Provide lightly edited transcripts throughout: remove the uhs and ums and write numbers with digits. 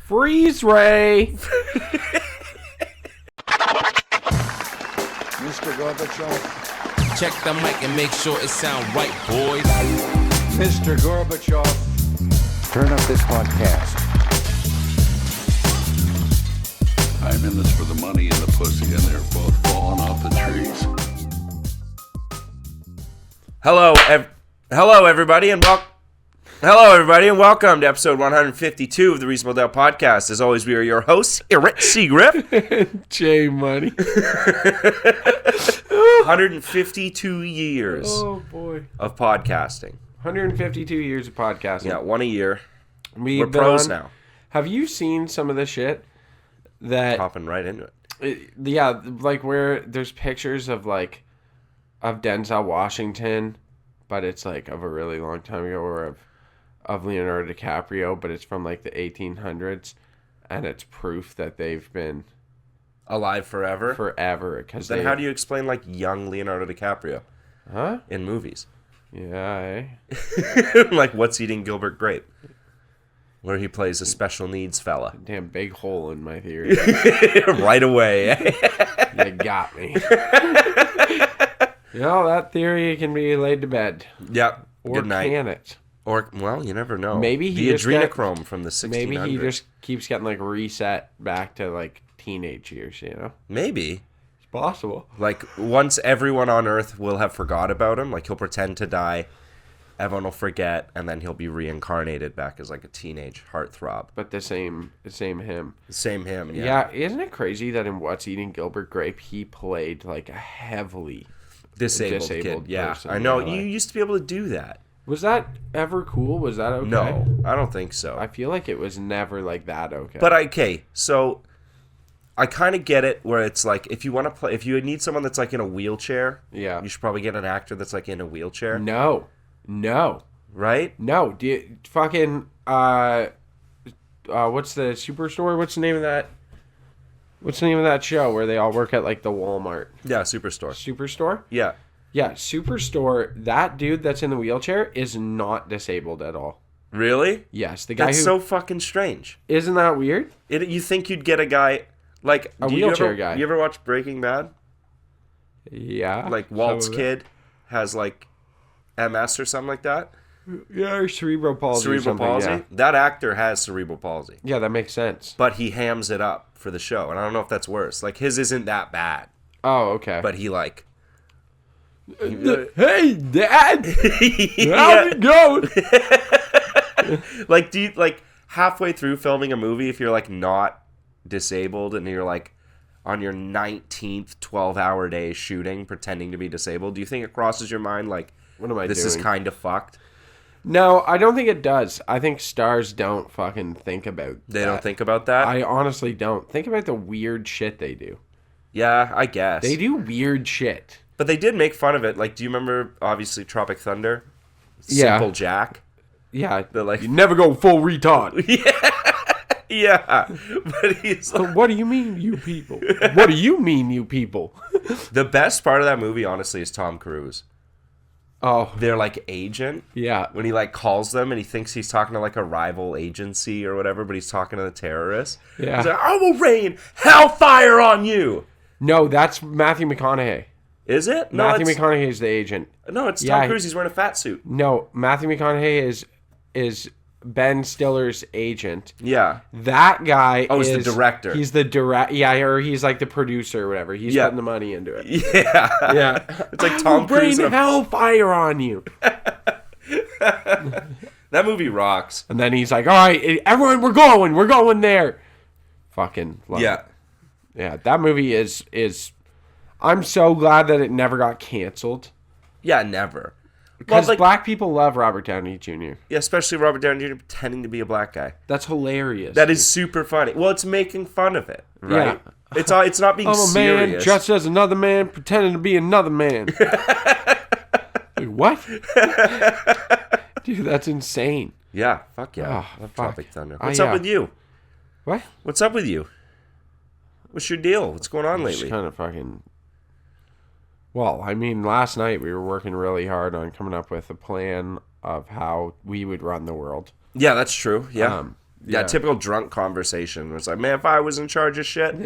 Freeze Ray! Mr. Gorbachev. Check the mic and make sure it sound right, boys. Mr. Gorbachev. Turn up this podcast. I'm in this for the money and the pussy, and they're both falling off the trees. Hello, everybody, and welcome to episode 152 of the Reasonable Doubt Podcast. As always, we are your hosts, Eric Seagriff. J Money. 152 years of podcasting. 152 years of podcasting. Yeah, one a year. We're pros now. Have you seen some of the shit that... Hopping right into it. Yeah, like where there's pictures of Denzel Washington, but it's like of a really long time ago, or of Leonardo DiCaprio, but it's from like the 1800s, and it's proof that they've been alive forever. Because then how do you explain like young Leonardo DiCaprio? Huh? In movies. Yeah. Like What's Eating Gilbert Grape, where he plays a special needs fella. Damn big hole in my theory. Right away. You got me. That theory can be laid to bed. Yep. Or Good night. Can it? Or, well, you never know. Maybe he the just adrenochrome from the 1600s. Maybe he just keeps getting like reset back to like teenage years, you know? Maybe. It's possible. Like, once everyone on Earth will have forgot about him, like he'll pretend to die, everyone will forget, and then he'll be reincarnated back as like a teenage heartthrob. But the same him. Same him, yeah. Yeah, isn't it crazy that in What's Eating Gilbert Grape, he played like a heavily disabled kid. Yeah, person I know. You used to be able to do that. Was that ever cool? Was that okay? No, I don't think so. I feel like it was never like that okay. But okay, so I kind of get it where it's like if you want to play, if you need someone that's like in a wheelchair, yeah, you should probably get an actor that's like in a wheelchair. No, right? No, do you, fucking what's the Superstore? What's the name of that? What's the name of that show where they all work at like the Walmart? Yeah, Superstore. Superstore? Yeah. Yeah, Superstore, that dude that's in the wheelchair is not disabled at all. Really? Yes, the guy That's so fucking strange. Isn't that weird? You think you'd get a guy like a wheelchair guy. You ever watch Breaking Bad? Yeah. Like Walt's kid has like MS or something like that? Yeah, or cerebral palsy. Cerebral palsy? Yeah. That actor has cerebral palsy. Yeah, that makes sense. But he hams it up for the show, and I don't know if that's worse. Like his isn't that bad. Oh, okay. But he like hey, Dad! How's it going? Like, do you, like, halfway through filming a movie, if you're, like, not disabled and you're, like, on your 19th 12-hour day shooting, pretending to be disabled, do you think it crosses your mind, like, what am I this doing? Is kind of fucked? No, I don't think it does. I think stars don't fucking think about They don't think about that? I honestly don't. Think about the weird shit they do. Yeah, I guess. They do weird shit. But they did make fun of it. Like, do you remember, obviously, Tropic Thunder? Yeah. Simple Jack? Yeah. They're like, you never go full retard. Yeah. But he's like, what do you mean, you people? What do you mean, you people? The best part of that movie, honestly, is Tom Cruise. Oh. Their, like, agent. Yeah. When he, like, calls them and he thinks he's talking to, like, a rival agency or whatever, but he's talking to the terrorists. Yeah. He's like, I will rain hellfire on you. No, that's Matthew McConaughey. Is it? No, Matthew McConaughey is the agent. No, it's Tom Cruise. He's wearing a fat suit. No, Matthew McConaughey is Ben Stiller's agent. Yeah. That guy is the director. He's the yeah, or he's like the producer or whatever. He's putting the money into it. Yeah. Yeah. It's like Tom Cruise. Rain hellfire on you. That movie rocks. And then he's like, all right, everyone, we're going there. Fucking love it. Yeah, that movie is I'm so glad that it never got canceled. Yeah, never. Because black people love Robert Downey Jr. Yeah, especially Robert Downey Jr. pretending to be a black guy. That's hilarious. That is super funny. Well, it's making fun of it, right? Yeah. It's not being serious. I'm a man dressed as another man pretending to be another man. Like, what? Dude, that's insane. Yeah, fuck yeah. Oh, I love fuck. Tropic Thunder. What's up with you? What? What's up with you? What's your deal? What's going on lately? Just kind of fucking... Well, I mean, last night we were working really hard on coming up with a plan of how we would run the world. Yeah, that's true. Yeah. Yeah, typical drunk conversation. Where it's like, man, if I was in charge of shit,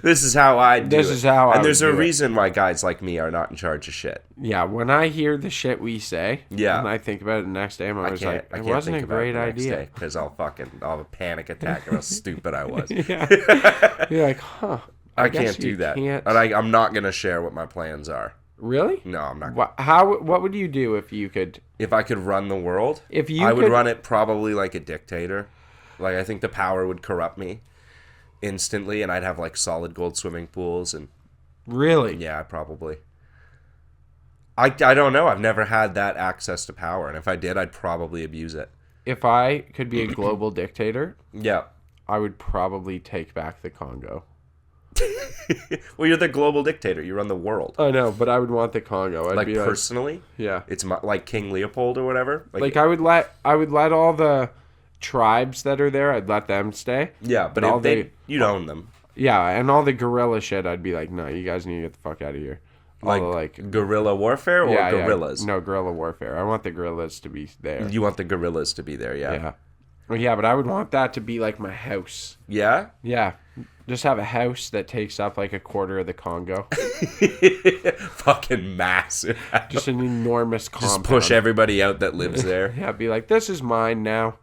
this is how I'd do it. This is how I And there's would a do it. reason why guys like me are not in charge of shit. Yeah, when I hear the shit we say, Yeah. and I think about it the next day, I'm always like, I it can't wasn't think a about great it the next idea. because I'll have a panic attack of how stupid I was. Yeah. You're like, huh. I guess can't do you that. can't- And I'm not going to share what my plans are. Really? No, I'm not. What would you do if you could? If I could run the world, If you I would could- run it probably like a dictator. Like, I think the power would corrupt me instantly, and I'd have like solid gold swimming pools, and Really? yeah, probably. I don't know. I've never had that access to power, and if I did, I'd probably abuse it. If I could be a global dictator, Yeah. I would probably take back the Congo. Well, you're the global dictator. You run the world. I know, but I would want the Congo. I'd Like be personally, yeah. it's like King Leopold or whatever. Like I would let all the tribes that are there. I'd let them stay. yeah, but all if you'd own them. Yeah, and all the guerrilla shit. I'd be like, no, you guys need to get the fuck out of here. All Like, the, guerrilla warfare or yeah, guerrillas? No, guerrilla warfare. I want the guerrillas to be there. You want the guerrillas to be there, yeah. Yeah. Well, yeah, but I would want that to be like my house. Yeah? Yeah. Just have a house that takes up like a quarter of the Congo. Fucking massive. Just an enormous compound. Just push everybody out that lives there. Yeah, be like, this is mine now.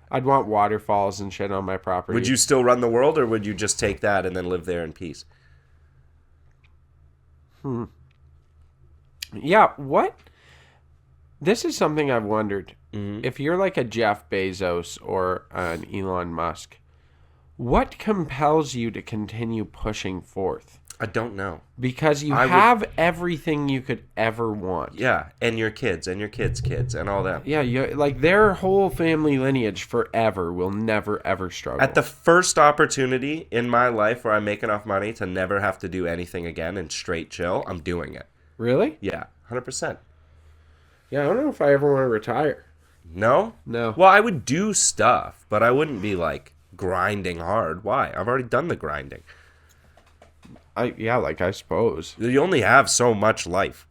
I'd want waterfalls and shit on my property. Would you still run the world, or would you just take that and then live there in peace? Yeah, what? This is something I've wondered. Mm-hmm. If you're like a Jeff Bezos or an Elon Musk, what compels you to continue pushing forth? I don't know. Because you I would- have everything you could ever want. Yeah, and your kids, and your kids' kids, and all that. Yeah, like their whole family lineage forever will never ever struggle. At the first opportunity in my life where I make enough money to never have to do anything again and straight chill, I'm doing it. Really? Yeah, 100%. Yeah, I don't know if I ever want to retire. No? No. Well, I would do stuff, but I wouldn't be like grinding hard. Why? I've already done the grinding. I suppose. You only have so much life.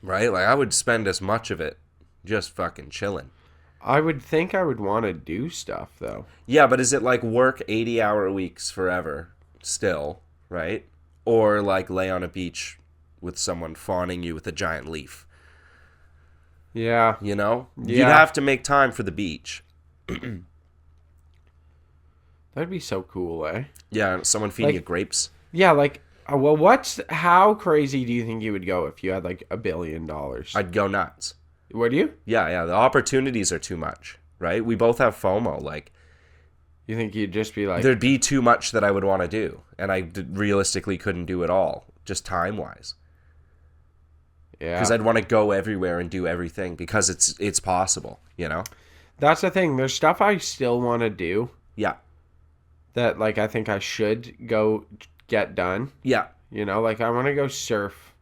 Right? Like, I would spend as much of it just fucking chilling. I would think I would want to do stuff though. Yeah, but is it like work 80-hour weeks forever still, right? Or like lay on a beach with someone fawning you with a giant leaf? Yeah. You know? Yeah. You'd have to make time for the beach. That'd be so cool, eh? Yeah, someone feeding Like- you grapes. Yeah, like, well, how crazy do you think you would go if you had like $1 billion? I'd go nuts. Would you? Yeah, the opportunities are too much, right? We both have FOMO. Like, You think you'd just be like, there'd be too much that I would want to do, and I realistically couldn't do it all, just time-wise. yeah. Because I'd want to go everywhere and do everything because it's possible, you know? That's the thing. There's stuff I still want to do Yeah. that like I think I should go get done. Yeah. You know, like I want to go surf.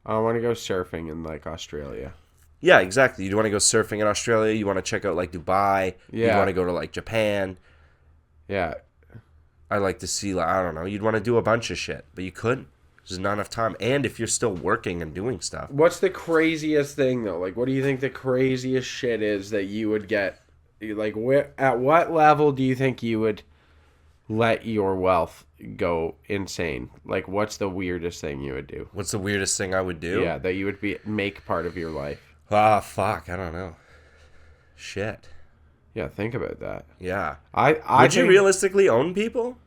I want to go surfing in like Australia. Yeah, exactly. You want to go surfing in Australia. You want to check out like Dubai. You Yeah. want to go to like Japan. Yeah. I'd like to see, like, I don't know. You'd want to do a bunch of shit, but you couldn't. There's not enough time. And if you're still working and doing stuff. What's the craziest thing though? Like, what do you think the craziest shit is that you would get? Like, at what level do you think you would let your wealth go insane? Like, what's the weirdest thing you would do? What's the weirdest thing I would do? Yeah, that you would make part of your life. Ah, fuck. I don't know. Shit. Yeah, think about that. Yeah. I Would you think- realistically own people?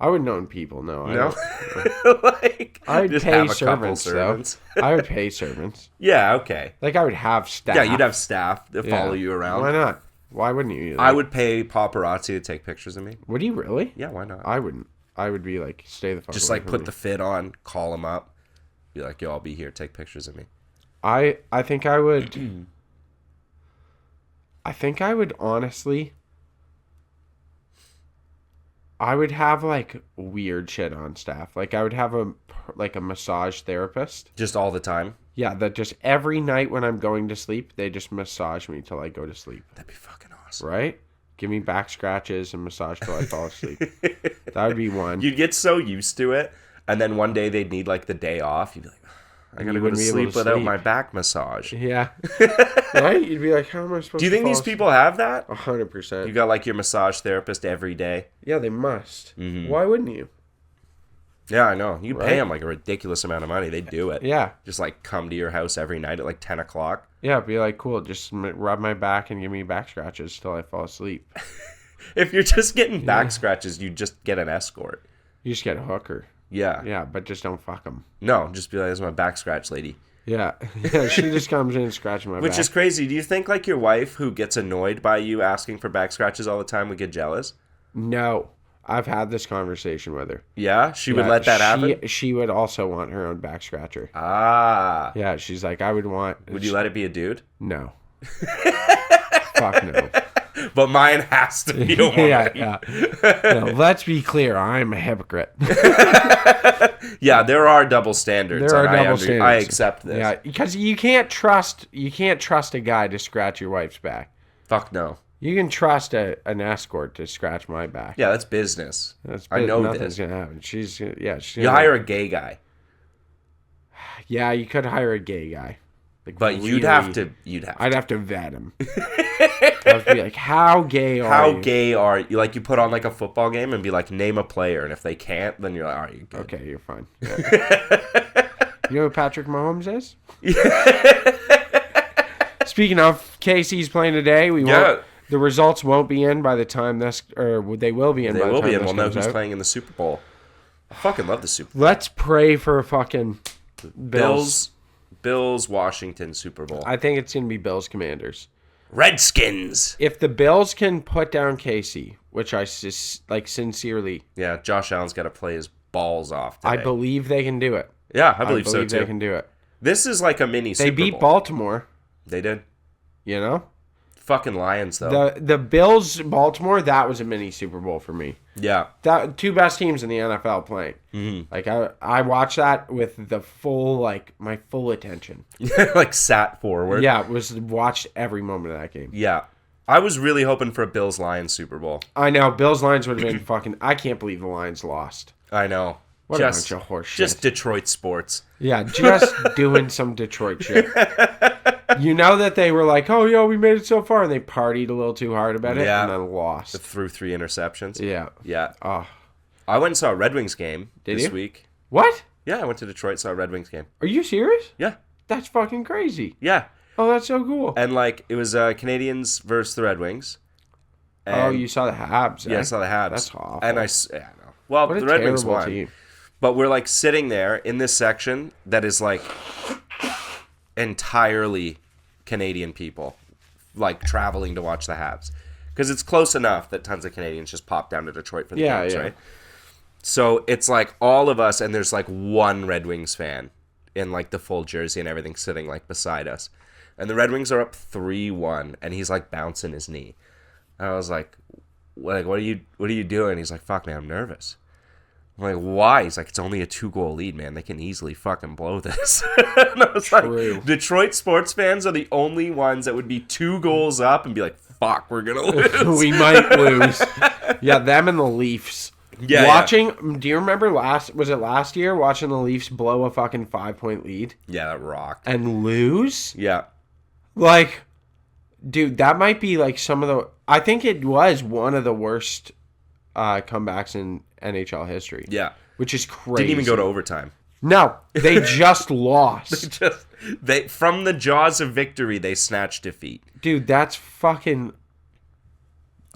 I would own people. No, I No. don't. Like, I'd just pay have a couple servants, servants. though. I would pay servants. Yeah, okay. Like I would have staff. Yeah, you'd have staff that Yeah. follow you around. Why not? Why wouldn't you? I would pay paparazzi to take pictures of me. Would you really? Yeah, why not? I wouldn't. I would be like, stay the fuck Just away like from put me. the fit on, call them up, be like, yo, I'll be here, take pictures of me. I think I would. I think I would honestly. I would have like weird shit on staff. Like I would have a massage therapist. Just all the time. Yeah, that just every night when I'm going to sleep, they just massage me till I go to sleep. That'd be fucking awesome. Right? Give me back scratches and massage till I fall asleep. That would be one. You'd get so used to it, and then one day they'd need like the day off. You'd be like, I gotta go to sleep without my back massage. Yeah. Right? You'd be like, how am I supposed to Do you think these people have that? 100%. You got like your massage therapist every day? Yeah, they must. Why wouldn't you? Yeah, I know. You Right? pay them like a ridiculous amount of money. They do it. Yeah. Just like come to your house every night at like 10 o'clock. Yeah, be like, cool, just rub my back and give me back scratches till I fall asleep. If you're just getting back scratches, you just get an escort. You just get a hooker. Yeah. Yeah, but just don't fuck them. No, just be like, this is my back scratch lady. Yeah. Yeah, she just comes in and scratches my back. Which is crazy. Do you think like your wife who gets annoyed by you asking for back scratches all the time would get jealous? No. I've had this conversation with her. Yeah? She would let that happen? She would also want her own back scratcher. Ah. Yeah, she's like, I would want... Would you let it be a dude? No. Fuck no. But mine has to be a woman. Yeah. No, let's be clear. I'm a hypocrite. Yeah, there are double standards. There are and double standards. I accept this. Yeah, because you can't trust a guy to scratch your wife's back. Fuck no. You can trust an escort to scratch my back. Yeah, that's business. That's I know nothing's this. gonna happen. She's You hire a gay guy. Yeah, you could hire a gay guy. Like, But really, you'd have to. I'd have to vet him. I'd be like, how gay are you? How gay are you? Like, you put on like a football game and be like, name a player, and if they can't, then you're like, all right, you're good. Okay, you're fine. Yeah. You know who Patrick Mahomes is? Speaking of, KC's playing today. The results won't be in by the time this, or they will be in. They by the will time be in. this We'll know comes who's out. playing in the Super Bowl. I fucking love the Super Bowl. Let's pray for a fucking Bills, Washington Super Bowl. I think it's gonna be Bills Commanders. Redskins. If the Bills can put down KC, which I sincerely, Yeah, Josh Allen's got to play his balls off today. I believe they can do it. Yeah, I believe so they too. can do it. This is like a mini Super They Bowl. beat Baltimore. They did. You know, Fucking Lions though. the Bills Baltimore, that was a mini Super Bowl for me. Yeah. That two best teams in the NFL playing. Mm-hmm. Like I watched that with the full my full attention. Like sat forward. Yeah, it was watched every moment of that game. Yeah. I was really hoping for a Bills Lions Super Bowl. I know Bills Lions would have been fucking. I can't believe the Lions lost. I know. What a bunch of horse shit. Just Detroit sports. Yeah, just doing some Detroit shit. You know that they were like, oh, yo, we made it so far, and they partied a little too hard about it, and then lost. Threw 3 interceptions. Yeah. Yeah. Oh. I went and saw a Red Wings game this week. What? Yeah, I went to Detroit, saw a Red Wings game. Are you serious? Yeah. That's fucking crazy. Yeah. Oh, that's so cool. And like it was Canadians versus the Red Wings. And you saw the Habs. Yeah, I saw the Habs. That's awful. And I know. Well, what the a Red Wings terrible won. team. But we're like sitting there in this section that is like entirely Canadian people, like traveling to watch the Habs, because it's close enough that tons of Canadians just pop down to Detroit for the games, right? So it's like all of us, and there's like one Red Wings fan in like the full jersey and everything sitting like beside us, and the Red Wings are up 3-1, and he's like bouncing his knee. And I was like, what are you doing? He's like, fuck man, I'm nervous. I'm like, why? He's like, it's only a 2-goal lead, man. They can easily fucking blow this. And I was like, Detroit sports fans are the only ones that would be 2 goals up and be like, fuck, we're going to lose. We might lose. Yeah, them and the Leafs. Yeah. Watching, do you remember last year, watching the Leafs blow a fucking 5-point lead? Yeah, that rocked. And lose? Yeah. Like, dude, that might be like I think it was one of the worst comebacks in NHL history. Yeah. Which is crazy. Didn't even go to overtime. No, they just lost. They from the jaws of victory, they snatched defeat. Dude, that's fucking...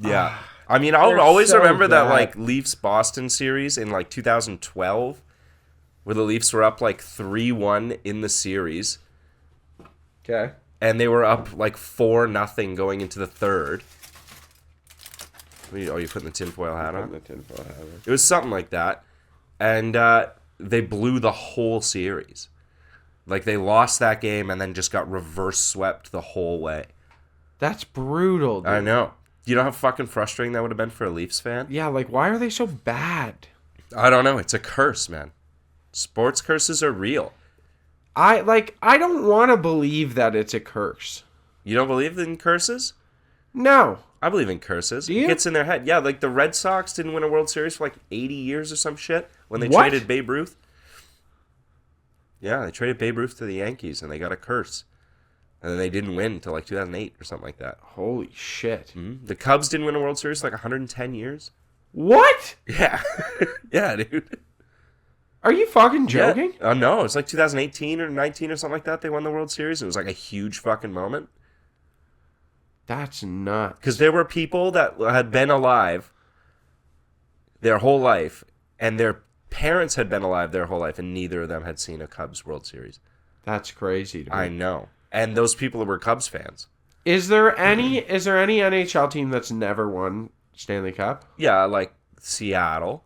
Yeah. I mean, I'll They're always so remember that bad. like Leafs-Boston series in like 2012, where the Leafs were up like 3-1 in the series. Okay. And they were up like 4-0 going into the third. Oh, you putting the tinfoil hat on? It was something like that. And they blew the whole series. Like, they lost that game and then just got reverse swept the whole way. That's brutal, dude. I know. You know how fucking frustrating that would have been for a Leafs fan? Yeah, like, why are they so bad? I don't know. It's a curse, man. Sports curses are real. I don't want to believe that it's a curse. You don't believe in curses? No. I believe in curses. Do you? It gets in their head. Yeah, like the Red Sox didn't win a World Series for like 80 years or some shit when they What? traded Babe Ruth. Yeah, they traded Babe Ruth to the Yankees, and they got a curse. And then they didn't win until like 2008 or something like that. Holy shit. The Cubs didn't win a World Series for like 110 years. What? Yeah. Yeah, dude. Are you fucking joking? Yeah. No, it's like 2018 or 19 or something like that. They won the World Series. It was like a huge fucking moment. That's nuts. Because there were people that had been alive their whole life, and their parents had been alive their whole life, and neither of them had seen a Cubs World Series. That's crazy to me. I know. And those people were Cubs fans. Is there any NHL team that's never won Stanley Cup? Yeah, like Seattle.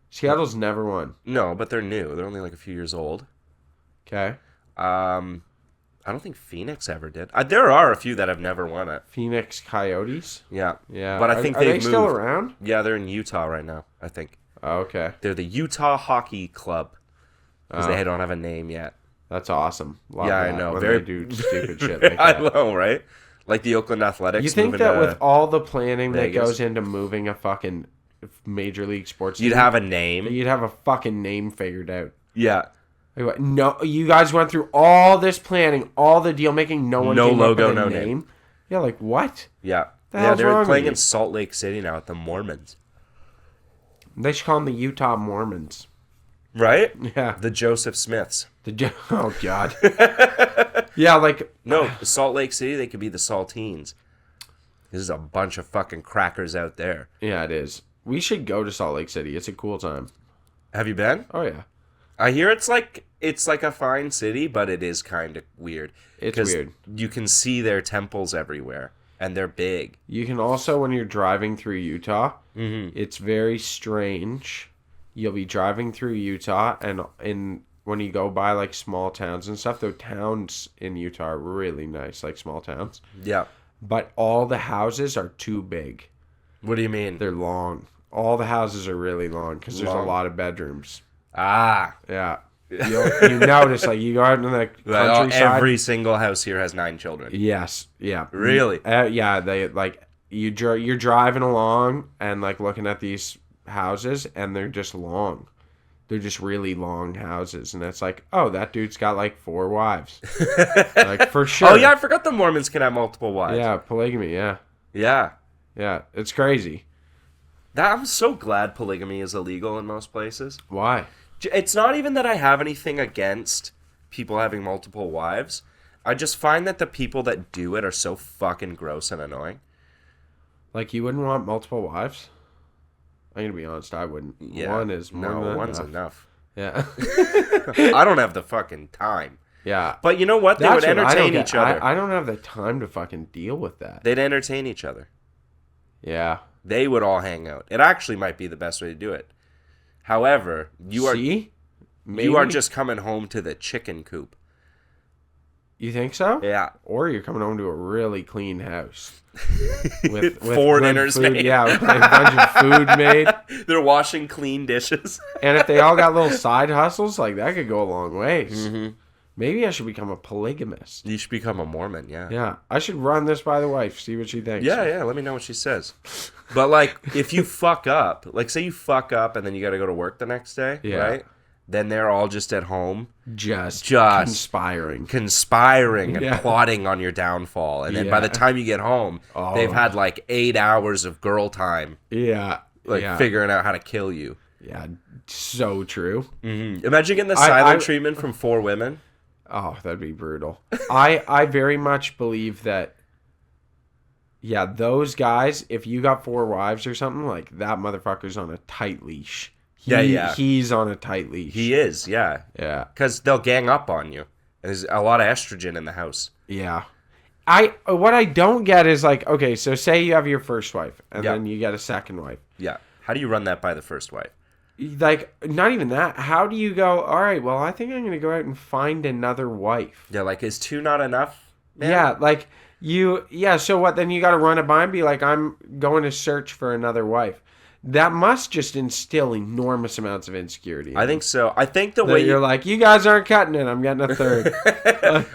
Seattle's never won. No, but they're new. They're only like a few years old. Okay. I don't think Phoenix ever did. There are a few that have never won it. Phoenix Coyotes? Yeah. Yeah. But I think are they've they moved. still around? Yeah, they're in Utah right now, I think. Oh, okay. They're the Utah Hockey Club. Because they don't have a name yet. That's awesome. Love Yeah, I that know. when Very they do stupid shit like that. I know, right? Like the Oakland Athletics. You think moving that to with all the planning Vegas? that goes into moving a fucking major league sports You'd team, have a name? you'd have a fucking name figured out. Yeah. Like, no, you guys went through all this planning, all the deal making. No one No came logo, up with no a name. name. Yeah, like what? Yeah. The Yeah, hell's they're wrong playing with in you? Salt Lake City now with the Mormons. They should call them the Utah Mormons. Right? Yeah. The Joseph Smiths. Oh God. Yeah, like No, Salt Lake City, they could be the Saltines. This is a bunch of fucking crackers out there. yeah, it is. We should go to Salt Lake City. It's a cool time. Have you been? Oh yeah, I hear it's like a fine city, but it is kind of weird. It's 'Cause weird. You can see their temples everywhere, and they're big. you can also when you're driving through Utah, it's very strange. You'll be driving through Utah, and when you go by like small towns and stuff, the towns in Utah are really nice, like small towns. Yeah. But all the houses are too big. What do you mean? They're long. All the houses are really long because there's a Long. lot of bedrooms. Ah. Yeah. You notice, like, you go out in the Like, countryside. every single house here has 9 children. Yes. Yeah. Really? Yeah. They, like, you're driving along and, like, looking at these houses, and they're just long. They're just really long houses. And it's like, oh, that dude's got, like, 4 wives. Like, for sure. Oh, yeah, I forgot the Mormons can have multiple wives. Yeah, polygamy, yeah. Yeah. Yeah, it's crazy. I'm so glad polygamy is illegal in most places. Why? It's not even that I have anything against people having multiple wives. I just find that the people that do it are so fucking gross and annoying. Like, you wouldn't want multiple wives? I'm going to be honest, I wouldn't. Yeah. One is more than one's enough. enough. Yeah. I don't have the fucking time. Yeah. But you know what? They would That's what I don't entertain get. each other. I don't have the time to fucking deal with that. They'd entertain each other. Yeah. They would all hang out. It actually might be the best way to do it. However, you See? are Maybe? just coming home to the chicken coop. You think so? Yeah. Or you're coming home to a really clean house. With 4 good dinners food. made. Yeah, with like a bunch of food made. They're washing clean dishes. And if they all got little side hustles, like, that could go a long ways. Mm-hmm. Maybe I should become a polygamist. You should become a Mormon, yeah. Yeah. I should run this by the wife, see what she thinks. Yeah, let me know what she says. But, like, if you fuck up, like, say you fuck up and then you got to go to work the next day, Yeah. right? Then they're all just at home Just conspiring and Yeah. plotting on your downfall. And then by the Yeah. time you get home, Oh. they've had, like, 8 hours of girl time, Yeah. like, yeah. figuring out how to kill you. Yeah. So true. Imagine getting the I- silent treatment from 4 women. Oh, that'd be brutal. I very much believe that, yeah, those guys, if you got 4 wives or something, like, that motherfucker's on a tight leash. Yeah. He's on a tight leash. He is, yeah. Yeah. Because they'll gang up on you. There's a lot of estrogen in the house. Yeah. What I don't get is, like, okay, so say you have your first wife, and Yeah. then you get a second wife. Yeah. How do you run that by the first wife? Like, not even that. How do you go, all right, well, I think I'm going to go out and find another wife? Yeah, like, is 2 not enough? man? Yeah, like, so what, then you got to run it by and be like, I'm going to search for another wife. That must just instill enormous amounts of insecurity. I think so. I think the that way you're like, you guys aren't cutting it. I'm getting a third.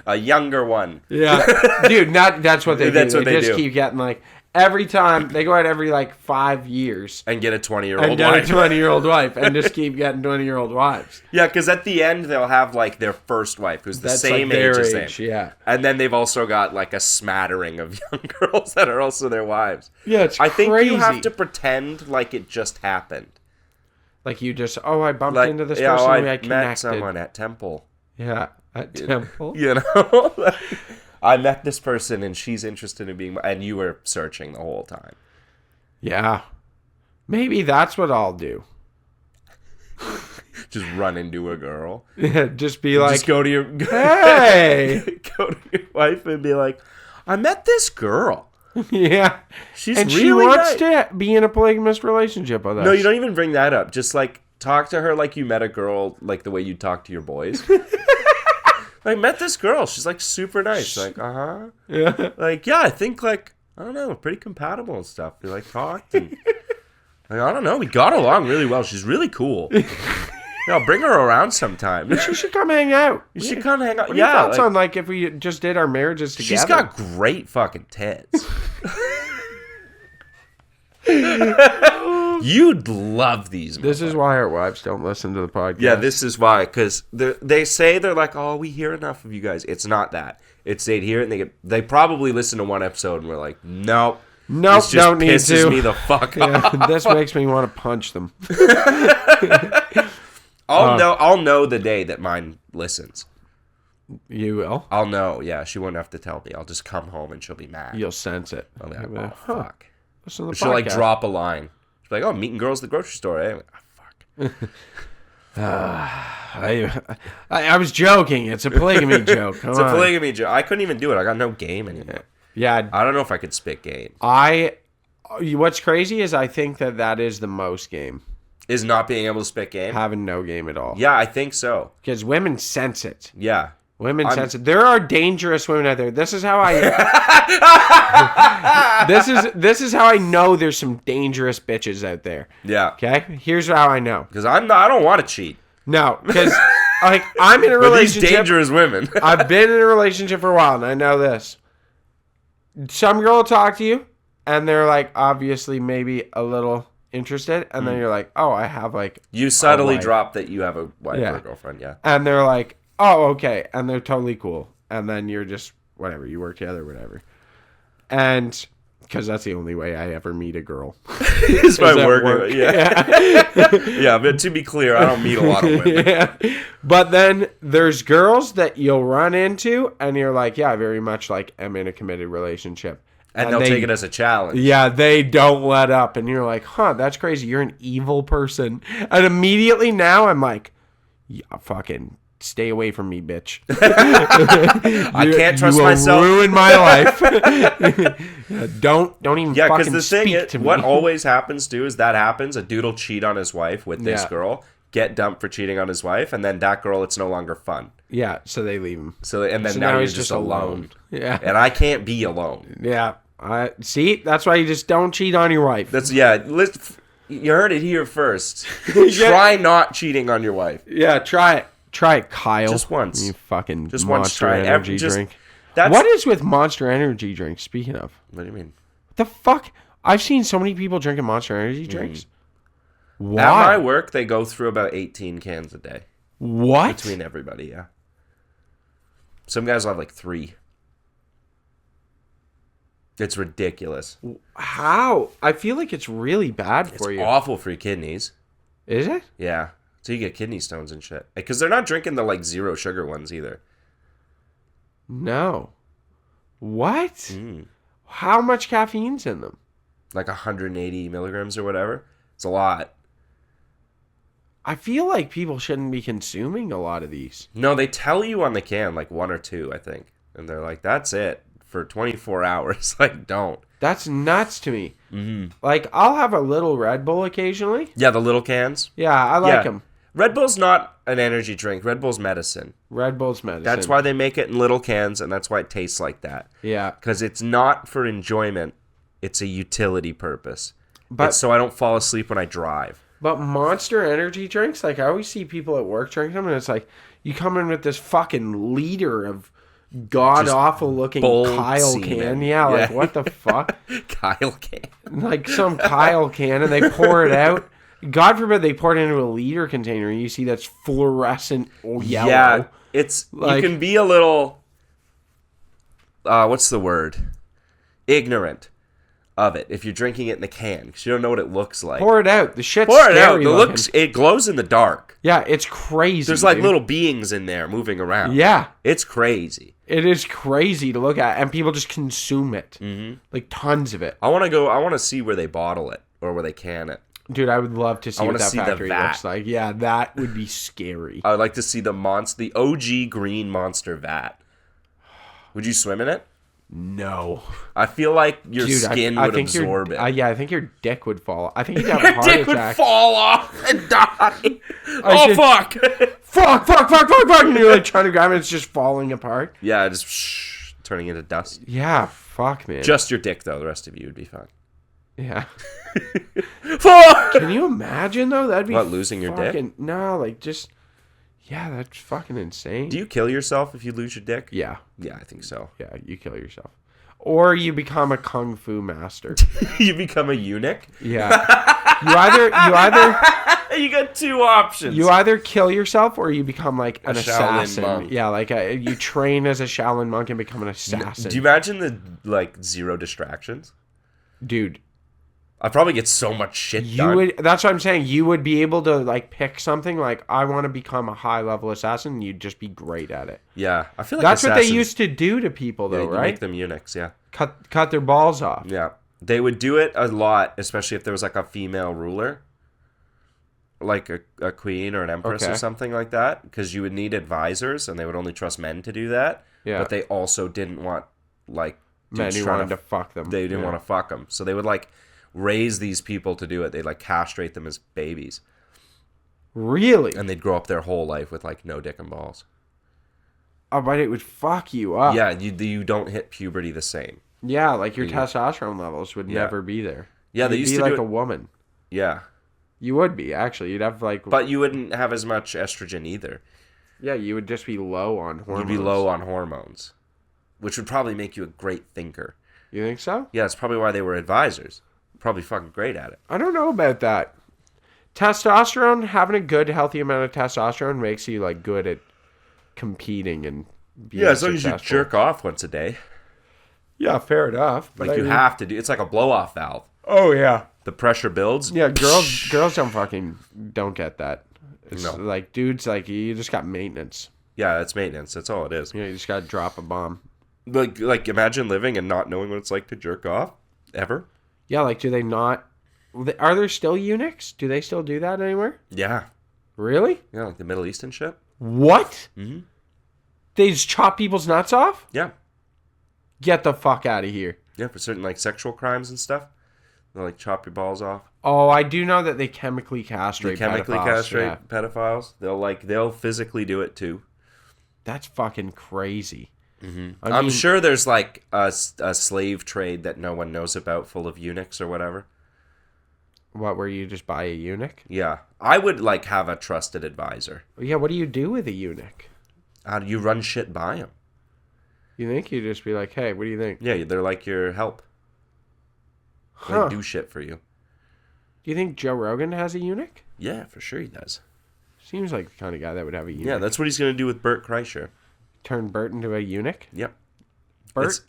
a younger one. Yeah, dude, that's what they do. That's what they just do. keep getting like, every time. They go out every like 5 years And get a 20-year-old and get wife. a 20-year-old wife and just keep getting 20-year-old wives. Yeah, because at the end, they'll have, like, their first wife, who's the That's same like their age as age, them. yeah. And then they've also got, like, a smattering of young girls that are also their wives. Yeah, it's I think crazy. you have to pretend like it just happened. Like you just, I bumped Like, into this yeah, person. I I connected. met someone at Temple. Yeah, at Temple. You know? I met this person, and she's interested in being... And you were searching the whole time. Yeah. Maybe that's what I'll do. Just run into a girl. Yeah, just be like, Just go to your... hey! Go to your wife and be like, I met this girl. Yeah. She's And really she wants nice. to be in a polygamous relationship with us. No, you don't even bring that up. Just, like, talk to her like you met a girl, like the way you talk to your boys. Like, met this girl. She's, like, super nice. Like, uh-huh. Yeah. Like, yeah, I think, like, I don't know, pretty compatible and stuff. We, like, talked and... Like, I don't know. We got along really well. She's really cool. I'll bring her around sometime. She should come hang out. You should come hang out. What are your Yeah. thoughts Like, on, like, if we just did our marriages together? she's got great fucking tits. You'd love these. This is why our wives don't listen to the podcast. Yeah, this is why. Because they say they're like, oh, we hear enough of you guys. It's not that. It's they'd hear it and they probably listen to one episode and we're like, nope. Nope, This just don't need pisses to. me the fuck Yeah, off. this makes me want to punch them. I'll know the day that mine listens. You will. I'll know. Yeah, she won't have to tell me. I'll just come home and she'll be mad. You'll sense it. I'll be like, You'll be oh, like, huh, fuck. listen to the She'll like podcast. drop a line. She'll be like, oh, meeting girls at the grocery store. Eh? Oh, fuck. I was joking. It's a polygamy joke. Come It's a on. polygamy joke. I couldn't even do it. I got no game anymore. Yeah. I don't know if I could spit game. What's crazy is I think that is the most game. Is not being able to spit game? Having no game at all. Yeah, I think so. Because women sense it. Yeah. Women sense it. There are dangerous women out there. This is how I. this is how I know there's some dangerous bitches out there. Yeah. Okay, here's how I know. Because I don't want to cheat. No, because like I'm in a But these relationship. dangerous women. I've been in a relationship for a while, and I know this. Some girl will talk to you, and they're like obviously maybe a little interested, and then you're like, oh, I have like You subtly wife. drop that you have a wife Yeah. or a girlfriend. Yeah. and they're like, oh, okay, and they're totally cool, and then you're just whatever, you work together, whatever, and because that's the only way I ever meet a girl. It's my Is at work. work. Yeah. Yeah, but to be clear, I don't meet a lot of women. Yeah. But then there's girls that you'll run into, and you're like, yeah, I very much like am in a committed relationship. And they'll take it as a challenge. Yeah, they don't let up. And you're like, huh, that's crazy. You're an evil person. And immediately now I'm like, yeah, fucking stay away from me, bitch. I can't trust you will myself. ruin my life. Yeah, don't even Yeah, fucking because the thing speak is, to me. what always happens too is that happens. A dude will cheat on his wife with this Yeah. girl, get dumped for cheating on his wife, and then that girl, it's no longer fun. Yeah, so they leave him. So and then So now, now you're he's just just alone. alone. Yeah. And I can't be alone. Yeah. See, that's why you just don't cheat on your wife. That's you heard it here first. Try not cheating on your wife. Yeah, try it. Try it, Kyle. Just once. You fucking Just once. Monster Try it. Energy drink. That's, What is with Monster Energy drinks? Speaking of, What do you mean? the fuck? I've seen so many people drinking Monster Energy drinks. Why? At my work, they go through about 18 cans a day What? between everybody. Yeah. Some guys will have like 3. It's ridiculous. How? I feel like it's really bad It's for you. awful for your kidneys. Is it? Yeah. So you get kidney stones and shit. Because they're not drinking the like 0 sugar ones either. No. What? How much caffeine's in them? Like 180 milligrams or whatever. It's a lot. I feel like people shouldn't be consuming a lot of these. No, they tell you on the can like 1 or 2, I think. And they're like, that's it for 24 hours. Like, don't. That's nuts to me. Mm-hmm. Like, I'll have a little Red Bull occasionally. Yeah, the little cans. Yeah, I like them. Red Bull's not an energy drink. Red Bull's medicine. Red Bull's medicine. That's why they make it in little cans, and that's why it tastes like that. Yeah. Because it's not for enjoyment. It's a utility purpose. But It's so I don't fall asleep when I drive. But Monster Energy drinks, like I always see people at work drinking them, and it's like you come in with this fucking liter of god awful looking bold Kyle semen. can. Yeah, like Yeah. what the fuck? Kyle can. Like some Kyle can, and they pour it out. God forbid they pour it into a liter container and you see that's fluorescent yellow. Yeah, it's Like- you can be a little what's the word? Ignorant of it if you're drinking it in a can because you don't know what it looks like. Pour it out. The shit's Pour it out. scary It looking. looks. It glows in the dark. Yeah, it's crazy. There's like dude. little beings in there moving around. Yeah, It's crazy. it is crazy to look at, and people just consume it, like tons of it. I want to see where they bottle it or where they can it. Dude, I would love to see what wanna that see the factory vat. looks like. Yeah, that would be scary. I would like to see the OG green monster vat. Would you swim in it? No, I feel like your dude, skin I would think absorb it. yeah, I think your dick would fall. I think you'd have a heart Dick would attack. fall off and die. should- Fuck! Fuck! And you're like trying to grab it, it's just falling apart. Yeah, just turning into dust. Yeah, fuck, man. Just your dick, though. The rest of you would be fine. Yeah. Fuck! Can you imagine though? That'd be What, losing your dick? fucking- No, like just. Yeah, that's fucking insane. Do you kill yourself if you lose your dick? Yeah, Yeah, I think so. yeah, you kill yourself, or you become a kung fu master. You become a eunuch? Yeah, you either You got two options. you either kill yourself or you become like an Shaolin assassin. monk. Yeah, like you train as a Shaolin monk and become an assassin. Do you imagine the, like, zero distractions? Dude, I'd probably get so much shit you done. would. That's what I'm saying. You would be able to like pick something like I want to become a high level assassin. And you'd just be great at it. Yeah, I feel like That's what they assassins- used to do to people, Yeah, though, you right? Make them eunuchs, yeah. Cut their balls off. Yeah. They would do it a lot, especially if there was like a female ruler. Like a queen or an empress Okay. or something like that. Because you would need advisors and they would only trust men to do that. Yeah. But they also didn't want, like, Men dudes who trying wanted to fuck them. They didn't Yeah. want to fuck them. So they would, like, raise these people to do it. They'd, like, castrate them as babies. Really? And they'd grow up their whole life with, like, no dick and balls. Oh, but it would fuck you up. Yeah, you don't hit puberty the same. Yeah, like your testosterone levels would Yeah. never be there. Yeah, they You'd used be to like do a it. woman. Yeah. You would be actually. You'd have like. But you wouldn't have as much estrogen either. yeah, you would just be low on hormones. You'd be low on hormones, which would probably make you a great thinker. You think so? Yeah, that's probably why they were advisors. Probably fucking great at it. I don't know about that. Testosterone, having a good, healthy amount of testosterone makes you like good at competing and being successful. off once a day. Yeah, fair enough. But Like you have to do. It's like a blow-off valve. Oh yeah. The pressure builds. Yeah, girls don't get that. It's No. like dudes, like you just got maintenance. Yeah, it's maintenance. That's all it is. You just got to drop a bomb. Like imagine living and not knowing what it's like to jerk off ever. Yeah, like do they not? Are there still eunuchs? Do they still do that anywhere? Yeah, Really? yeah, like the Middle East and shit. What? Mm-hmm. They just chop people's nuts off? Yeah, Get the fuck out of here. yeah, for certain like sexual crimes and stuff. They'll like chop your balls off. Oh, I do know that they chemically They castrate chemically pedophiles, castrate yeah. pedophiles. They'll physically do it too. That's fucking crazy. Mm-hmm. I'm sure there's like a slave trade that no one knows about, full of eunuchs or whatever. What, where you just buy a eunuch? Yeah, I would like have a trusted advisor. Yeah, what do you do with a eunuch? How do you run shit by them? You think you just be like, hey, what do you think? Yeah, they're like your help. Huh. They do shit for you. Do you think Joe Rogan has a eunuch? Yeah, for sure he does. Seems like the kind of guy that would have a eunuch. Yeah, that's what he's gonna do with Bert Kreischer. Turn Bert into a eunuch? Yep. Bert?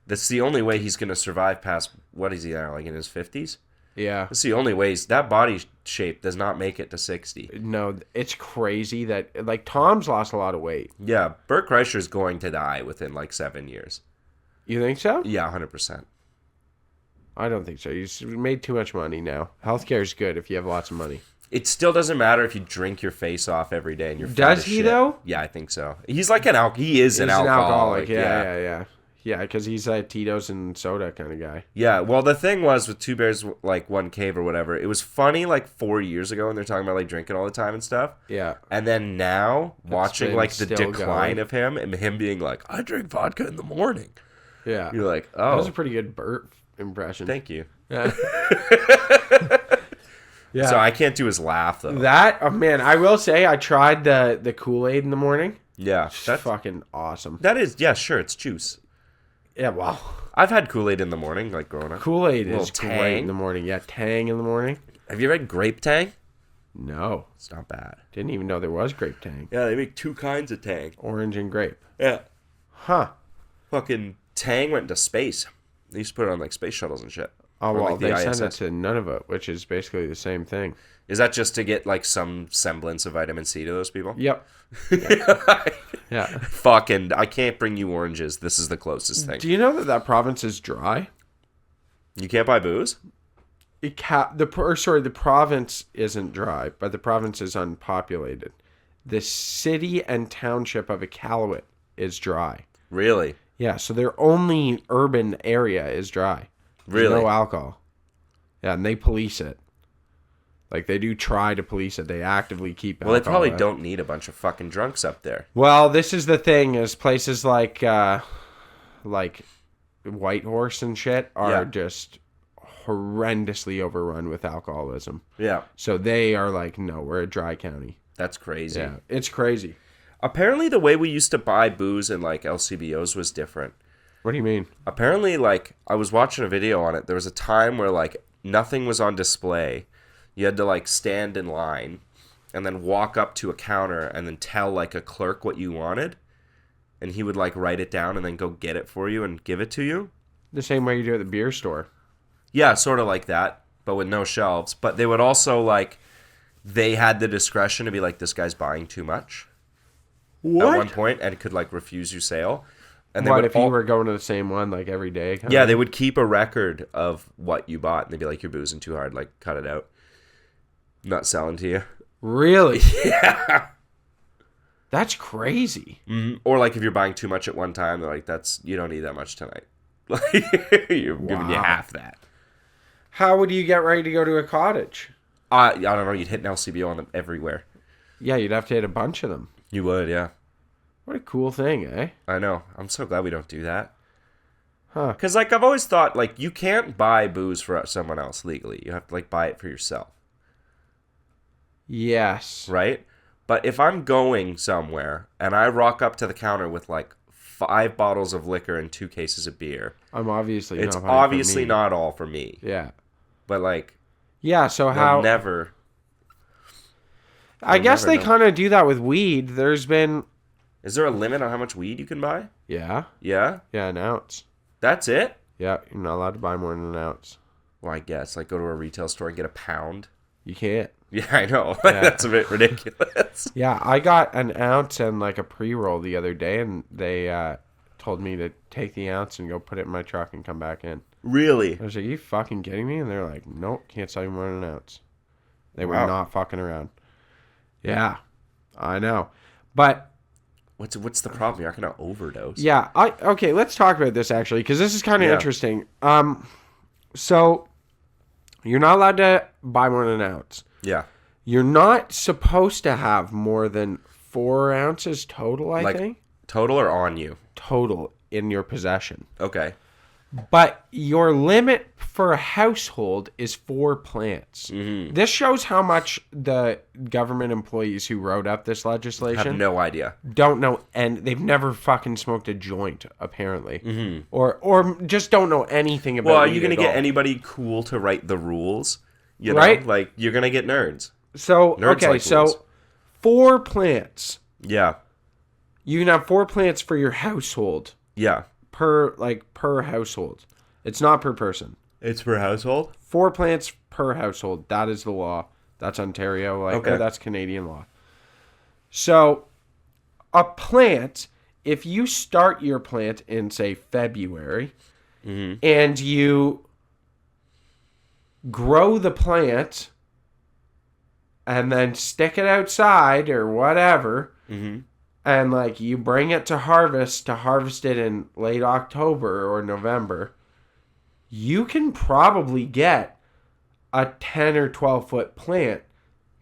That's the only way he's gonna survive past, what is he now, like in his 50s? Yeah. That's the only way. That body shape does not make it to 60. No, it's crazy that, like, Tom's lost a lot of weight. Yeah, Bert Kreischer's going to die within like 7 years. You think so? Yeah, 100%. I don't think so. He's made too much money now. Healthcare is good if you have lots of money. It still doesn't matter if you drink your face off every day and you're fat Does as he, shit. though? Yeah, I think so. He's like he is an He's alcoholic. Yeah, because he's a Tito's and soda kind of guy. Yeah, well, the thing was with Two Bears, like One Cave or whatever, it was funny like 4 years ago when they're talking about like drinking all the time and stuff. Yeah. And then now, watching been like the still decline going. of him and him being like, I drink vodka in the morning. Yeah. You're like, That was oh, a pretty good Bert impression. thank you. Yeah. Yeah. So I can't do his laugh though. That, oh man, I will say I tried the Kool-Aid in the morning. Yeah, It's that's fucking awesome. that is yeah, sure, it's juice. Yeah, wow. I've had Kool-Aid in the morning, like growing up. Kool-Aid Little is great Tang. in the morning. Yeah, Tang in the morning. Have you ever had grape Tang? No, It's not bad. didn't even know there was grape Tang. Yeah, they make 2 kinds of Tang. Orange and grape. Yeah. Huh. Fucking Tang went to space. They used to put it on like space shuttles and shit. Oh, Or, well, like, the they sent it ISS. to Nunavut, which is basically the same thing. Is that just to get like some semblance of vitamin C to those people? Yep. Yeah. Fucking, I can't bring you oranges. This is the closest thing. Do you know that that province is dry? You can't buy booze? The province isn't dry, but the province is unpopulated. The city and township of Iqaluit is dry. Really? Yeah, so their only urban area is dry. There's Really? no alcohol. Yeah, and they police it. Like, they do try to police it. They actively keep Well, they alcohol probably out. don't need a bunch of fucking drunks up there. Well, this is the thing, is places like Whitehorse and shit are Yeah. just horrendously overrun with alcoholism. Yeah. So they are like, no, we're a dry county. That's crazy. Yeah, it's crazy. Apparently the way we used to buy booze in like LCBOs was different. What do you mean? Apparently, like, I was watching a video on it. There was a time where like nothing was on display. You had to like stand in line and then walk up to a counter and then tell like a clerk what you wanted. And he would like write it down and then go get it for you and give it to you. The same way you do at the beer store. Yeah, sort of like that, but with no shelves. But they would also like, they had the discretion to be like, this guy's buying too much. What? At one point, and could like refuse you sale. And they What would if you were going to the same one like every day? Yeah, they would keep a record of what you bought, and they'd be like, "You're boozing too hard. Like, cut it out. Not selling to you." Really? Yeah. That's crazy. Or like if you're buying too much at one time, they're like, "That's you don't need that much tonight." Like, you're giving you Wow. half that. How would you get ready to go to a cottage? I don't know. You'd hit an LCBO on them everywhere. Yeah, you'd have to hit a bunch of them. You would, yeah. What a cool thing, eh? I know. I'm so glad we don't do that. Huh. Because like I've always thought, like you can't buy booze for someone else legally. You have to like buy it for yourself. Yes. Right? But if I'm going somewhere and I rock up to the counter with like 5 bottles of liquor and 2 cases of beer, I'm obviously it's not buying for obviously me. not all for me. Yeah. But like, Yeah, so they'll how... never. I guess never they know. kind of do that with weed. There's been... Is there a limit on how much weed you can buy? Yeah. Yeah? Yeah, an ounce. That's it? Yeah, you're not allowed to buy more than an ounce. Well, I guess. Like go to a retail store and get a pound. You can't. Yeah, I know. Yeah. That's a bit ridiculous. Yeah, I got an ounce and like a pre-roll the other day, and they told me to take the ounce and go put it in my truck and come back in. Really? I was like, are you fucking kidding me? And they're like, nope, can't sell you more than an ounce. They were Wow. not fucking around. Yeah, I know. But What's the problem? You're not going to overdose. yeah, okay, let's talk about this actually, because this is kind of Yeah. interesting. So you're not allowed to buy more than an ounce. Yeah. You're not supposed to have more than 4 ounces total, I Like think. total or on you? Total in your possession. Okay. But your limit for a household is 4 plants. Mm-hmm. This shows how much the government employees who wrote up this legislation Have no idea. don't know, and they've never fucking smoked a joint, apparently. Or just don't know anything about Well, are weed you going to at get all. anybody cool to write the rules? You know? Right? Like, you're going to get nerds. So, Nerds okay, like so rules. 4 plants. Yeah. You can have 4 plants for your household Yeah. per household. It's not per person. It's per household? 4 plants per household. That is the law. That's Ontario. Okay. Or that's Canadian law. So, a plant, if you start your plant in, say, February, and you grow the plant and then stick it outside or whatever, and like you bring it to harvest it in late October or November, you can probably get a 10 or 12 foot plant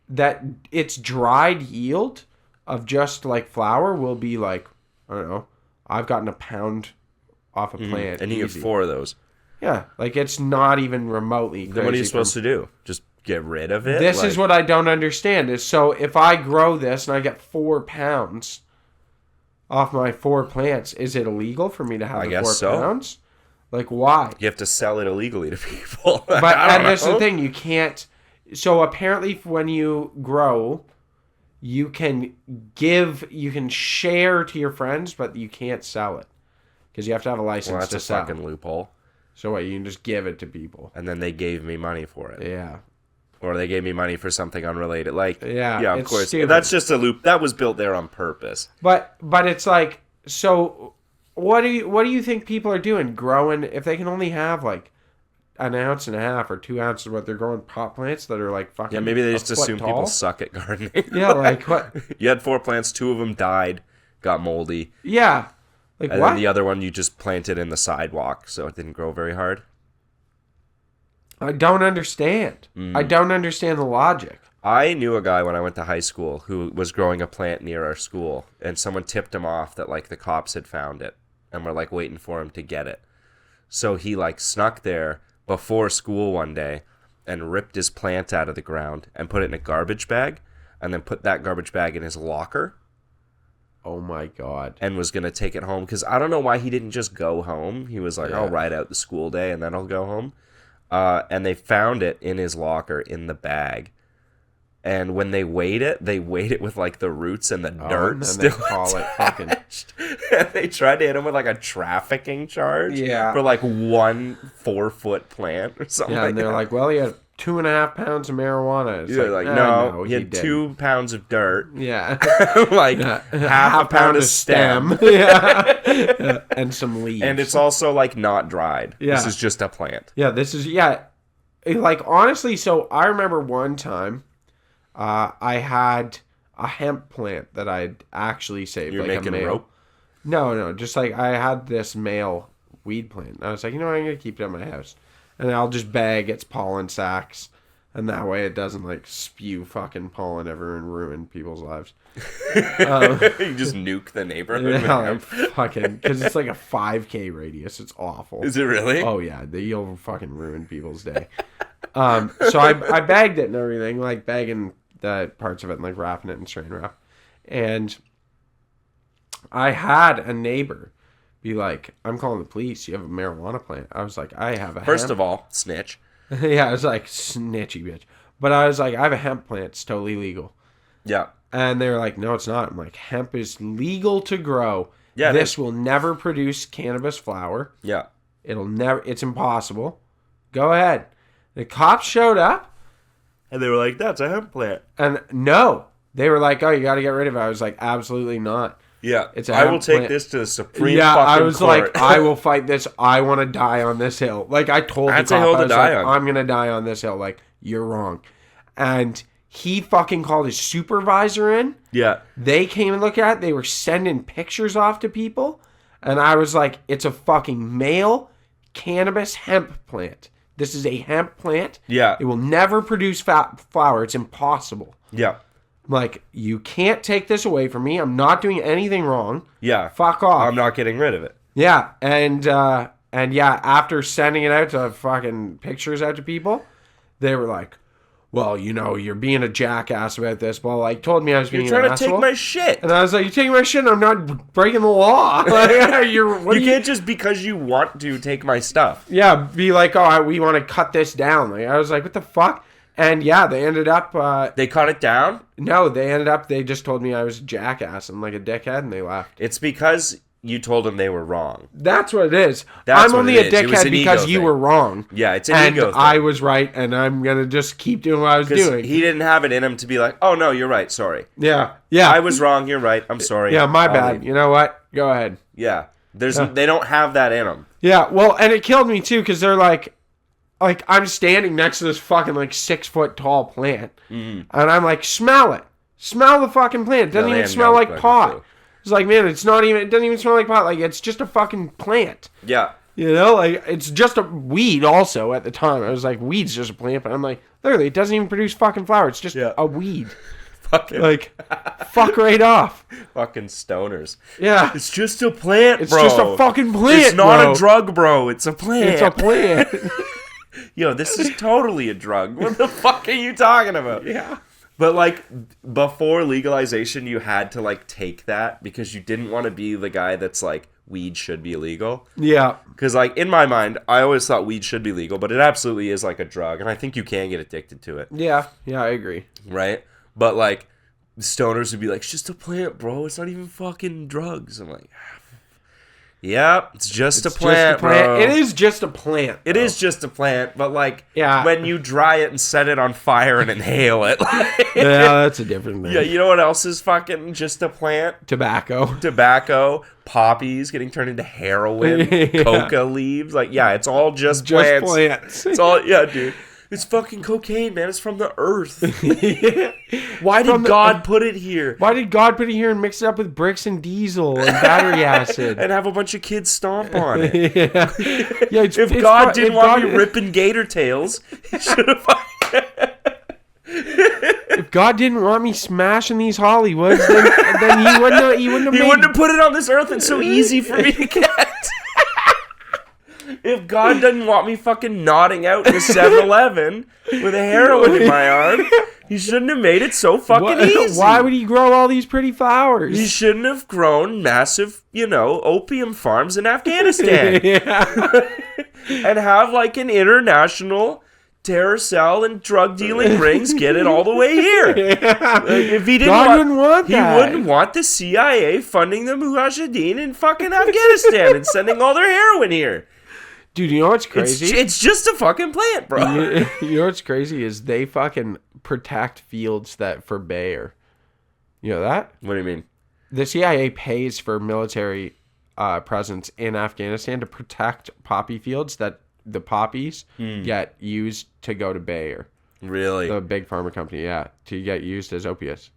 that its dried yield of just like flower will be like, I don't know, I've gotten a pound off a plant. And you easy. get 4 of those. Yeah, like it's not even remotely crazy. Then what are you supposed to do? Just get rid of it? This is what I don't understand is, so if I grow this and I get 4 pounds, off my 4 plants. Is it illegal for me to have I the guess 4 so. pounds? Like, why? You have to sell it illegally to people. But I don't that's know. the thing. You can't. So apparently, when you grow, you can share to your friends, but you can't sell it because you have to have a license Well, that's to a sell. fucking loophole. So what? You can just give it to people. And then they gave me money for it. Yeah. Or they gave me money for something unrelated. Like, Yeah, of it's course. stupid. That's just a loop. That was built there on purpose. But it's like, so what do you think people are doing? Growing, if they can only have like an ounce and a half or 2 ounces, what they're growing pot plants that are like fucking. Yeah, maybe they a just foot assume tall? people suck at gardening. Yeah, like what? You had 4 plants, 2 of them died, got moldy. Yeah, like And what? then the other one you just planted in the sidewalk, so it didn't grow very hard. I don't understand. I don't understand the logic. I knew a guy when I went to high school who was growing a plant near our school, and someone tipped him off that like the cops had found it and were like waiting for him to get it. So he like snuck there before school one day and ripped his plant out of the ground and put it in a garbage bag and then put that garbage bag in his locker Oh my god. and was going to take it home because I don't know why he didn't just go home. He was like, Yeah. I'll ride out the school day and then I'll go home. And they found it in his locker in the bag. And when they weighed it with like the roots and the dirt and then still they call it fucking. attached. And they tried to hit him with like a trafficking charge Yeah. for like 1 4-foot plant or something Yeah, and they're that. like, well, he had 2.5 pounds of marijuana. It's You're like, "Ah, no, he had didn't." 2 pounds of dirt, Yeah. like half a pound of stem. yeah. And some leaves. And it's also like not dried. Yeah. This is just a plant. Yeah, this is, yeah. Like, honestly, so I remember one time I had a hemp plant that I'd actually saved. You're like making a male. rope? No, just like I had this male weed plant. I was like, you know what, I'm going to keep it at my house. And I'll just bag its pollen sacs. And that way it doesn't like spew fucking pollen ever and ruin people's lives. You just nuke the neighborhood. with Yeah, like hemp. fucking, because it's like a 5K radius. It's awful. Is it really? Oh yeah, you'll fucking ruin people's day. So I bagged it and everything, like bagging the parts of it and like wrapping it in saran wrap. And I had a neighbor be like, "I'm calling the police. You have a marijuana plant." I was like, "I have a First hemp." of all, snitch. Yeah, I was like, "Snitchy bitch," but I was like, "I have a hemp plant. It's totally legal." Yeah. And they were like, "No, it's not." I'm like, "Hemp is legal to grow. Yeah, this will never produce cannabis flower. Yeah. It'll never. It's impossible. Go ahead." The cops showed up, And they were like, that's a hemp plant. and no, they were like, "Oh, you got to get rid of it." I was like, "Absolutely not." Yeah. It's a I will hemp take plant. this to the Supreme Yeah, fucking I was court. like, "I will fight this. I want to die on this hill." Like I told the That's a cop, hill I to was die like, on. "I'm gonna die on this hill." Like you're wrong, and he fucking called his supervisor in. Yeah. They came and looked at it. They were sending pictures off to people. And I was like, it's a fucking male cannabis hemp plant. This is a hemp plant. Yeah. It will never produce flower. It's impossible. Yeah. I'm like, you can't take this away from me. I'm not doing anything wrong. Yeah. Fuck off. I'm not getting rid of it. Yeah. And yeah, after sending it out to fucking pictures out to people, they were like, well, you know, you're being a jackass about this. Well, like, told me I was being You're an trying to asshole. take my shit. And I was like, "You're taking my shit and I'm not breaking the law." Like, You can't just because you want to take my stuff. Yeah, be like, "Oh, we want to cut this down." Like, I was like, "What the fuck?" And yeah, they ended up, They cut it down. they just told me I was a jackass and like a dickhead and they left. It's because you told them they were wrong. That's what it is. That's I'm what only it a is. It was dickhead an because ego you thing. were wrong. Yeah, it's an and ego thing. I was right and I'm going to just keep doing what I was Because doing. he didn't have it in him to be like, oh no, you're right, sorry. Yeah. I was wrong, you're right, I'm sorry. Yeah, my I'll bad. leave." You know what? Go ahead. Yeah. They don't have that in them. Yeah, well, and it killed me too because they're like I'm standing next to this fucking like 6 foot tall plant, and I'm like, smell the fucking plant. It doesn't No, they even had smell no like fucking pot. clue. It's like, man, it doesn't even smell like pot. Like it's just a fucking plant. Yeah. You know, like it's just a weed. Also, at the time, I was like, weed's just a plant, but I'm like, literally, it doesn't even produce fucking flower. It's just Yeah. a weed. Fucking Like, fuck right off. fucking stoners. Yeah, It's just a plant, it's bro. just a fucking plant. It's not bro. a drug, bro. It's a plant. It's a plant. Yo, this is totally a drug. What the fuck are you talking about? Yeah. But like before legalization, you had to like take that because you didn't want to be the guy that's like weed should be illegal. Yeah. Because like in my mind, I always thought weed should be legal, but it absolutely is like a drug, and I think you can get addicted to it. Yeah, I agree. Right? But like stoners would be like, it's just a plant, bro. It's not even fucking drugs. I'm like, yep, it's just a plant, bro. It is just a plant. It is just a plant, but like Yeah. when you dry it and set it on fire and inhale it. Like, Yeah, that's a different thing. yeah, you know what else is fucking just a plant? Tobacco. Tobacco, poppies getting turned into heroin, Yeah. coca leaves. Like, yeah, it's all just Just plants. plants. It's all, yeah, dude. It's fucking cocaine, man. It's from the earth. Why did God put it here? Why did God put it here and mix it up with bricks and diesel and battery acid? And have a bunch of kids stomp on it. Yeah. Yeah, If God didn't want me ripping gator tails, he should have. If God didn't want me smashing these Hollywoods, then he wouldn't have. He wouldn't have put it on this earth. It's so easy for me to get. If God doesn't want me fucking nodding out in a 7-Eleven with a heroin in my arm, he shouldn't have made it so fucking easy. Why would he grow all these pretty flowers? He shouldn't have grown massive, opium farms in Afghanistan. And have like an international terror cell and drug dealing rings get it all the way here. Like, if he didn't wouldn't want that. He wouldn't want the CIA funding the Mujahideen in fucking Afghanistan and sending all their heroin here. Dude, you know what's crazy? It's just a fucking plant, bro. You know what's crazy is they fucking protect fields that for Bayer. You know that? What do you mean? The CIA pays for military presence in Afghanistan to protect poppy fields that the poppies get used to go to Bayer. Really? The big pharma company, yeah, to get used as opiates.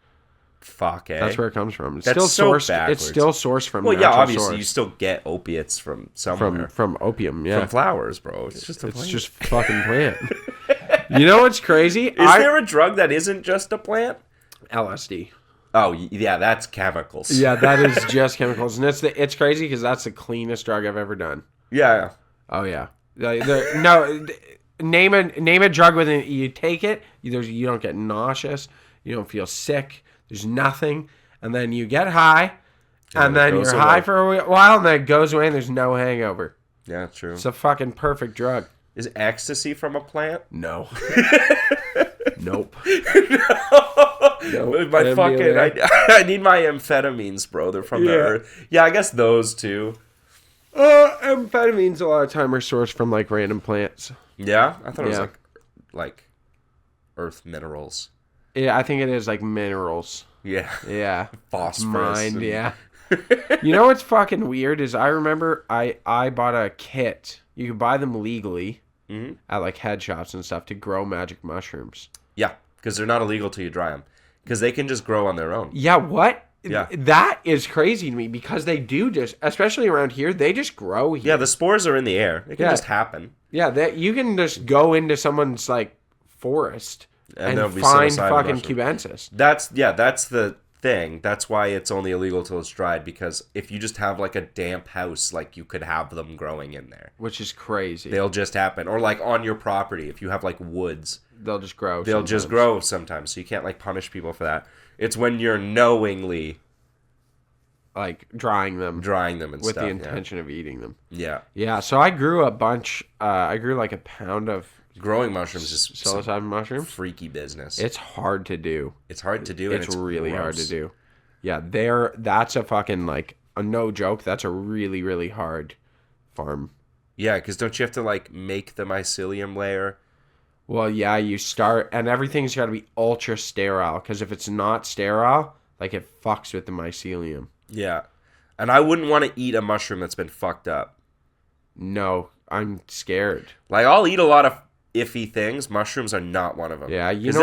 Fuck, eh? That's where it comes from. It's That's still so sourced. backwards. It's still sourced from. Well, yeah, natural obviously source. you still get opiates from somewhere. From opium, yeah. From flowers, bro. It's just a It's plant. just fucking plant. You know what's crazy? Is there a drug that isn't just a plant? LSD? Oh, yeah, that's chemicals. Yeah, that is just chemicals, and it's crazy because that's the cleanest drug I've ever done. Yeah. Oh yeah. No, name a drug with it. You take it, you don't get nauseous, you don't feel sick. There's nothing, and then you get high, and then you're high for a while, and then it goes away, and there's no hangover. Yeah, true. It's a fucking perfect drug. Is ecstasy from a plant? No. Nope. Nope. My fucking, I need my amphetamines, bro. They're from the earth. Yeah, I guess those two. Amphetamines a lot of time are sourced from like random plants. Yeah, I thought it was like earth minerals. Yeah, I think it is like minerals. Yeah. Yeah. Phosphorus. Mind, yeah. You know what's fucking weird is I remember I bought a kit. You could buy them legally at like head shops and stuff to grow magic mushrooms. Yeah, because they're not illegal till you dry them. Because they can just grow on their own. Yeah, what? Yeah. That is crazy to me because they do just, especially around here, they just grow here. Yeah, the spores are in the air. It can just happen. Yeah, you can just go into someone's like forest and there'll be find psilocybin fucking mushroom. cubensis. That's the thing. That's why it's only illegal till it's dried, because if you just have like a damp house, like you could have them growing in there. Which is crazy. They'll just happen. Or like on your property, if you have like woods, they'll just grow. They'll just grow sometimes. So you can't like punish people for that. It's when you're knowingly like drying them and with stuff, the intention of eating them. Yeah. Yeah, so I grew a bunch. I grew like a pound of growing mushrooms is psilocybin mushrooms. Freaky business. It's hard to do. It's hard to do. It's really hard to do. Yeah, that's a fucking like a no joke. That's a really really hard farm. Yeah, because don't you have to like make the mycelium layer? Well, yeah, you start and everything's got to be ultra sterile because if it's not sterile, like it fucks with the mycelium. Yeah, and I wouldn't want to eat a mushroom that's been fucked up. No, I'm scared. Like I'll eat a lot of iffy things. Mushrooms are not one of them. Yeah, because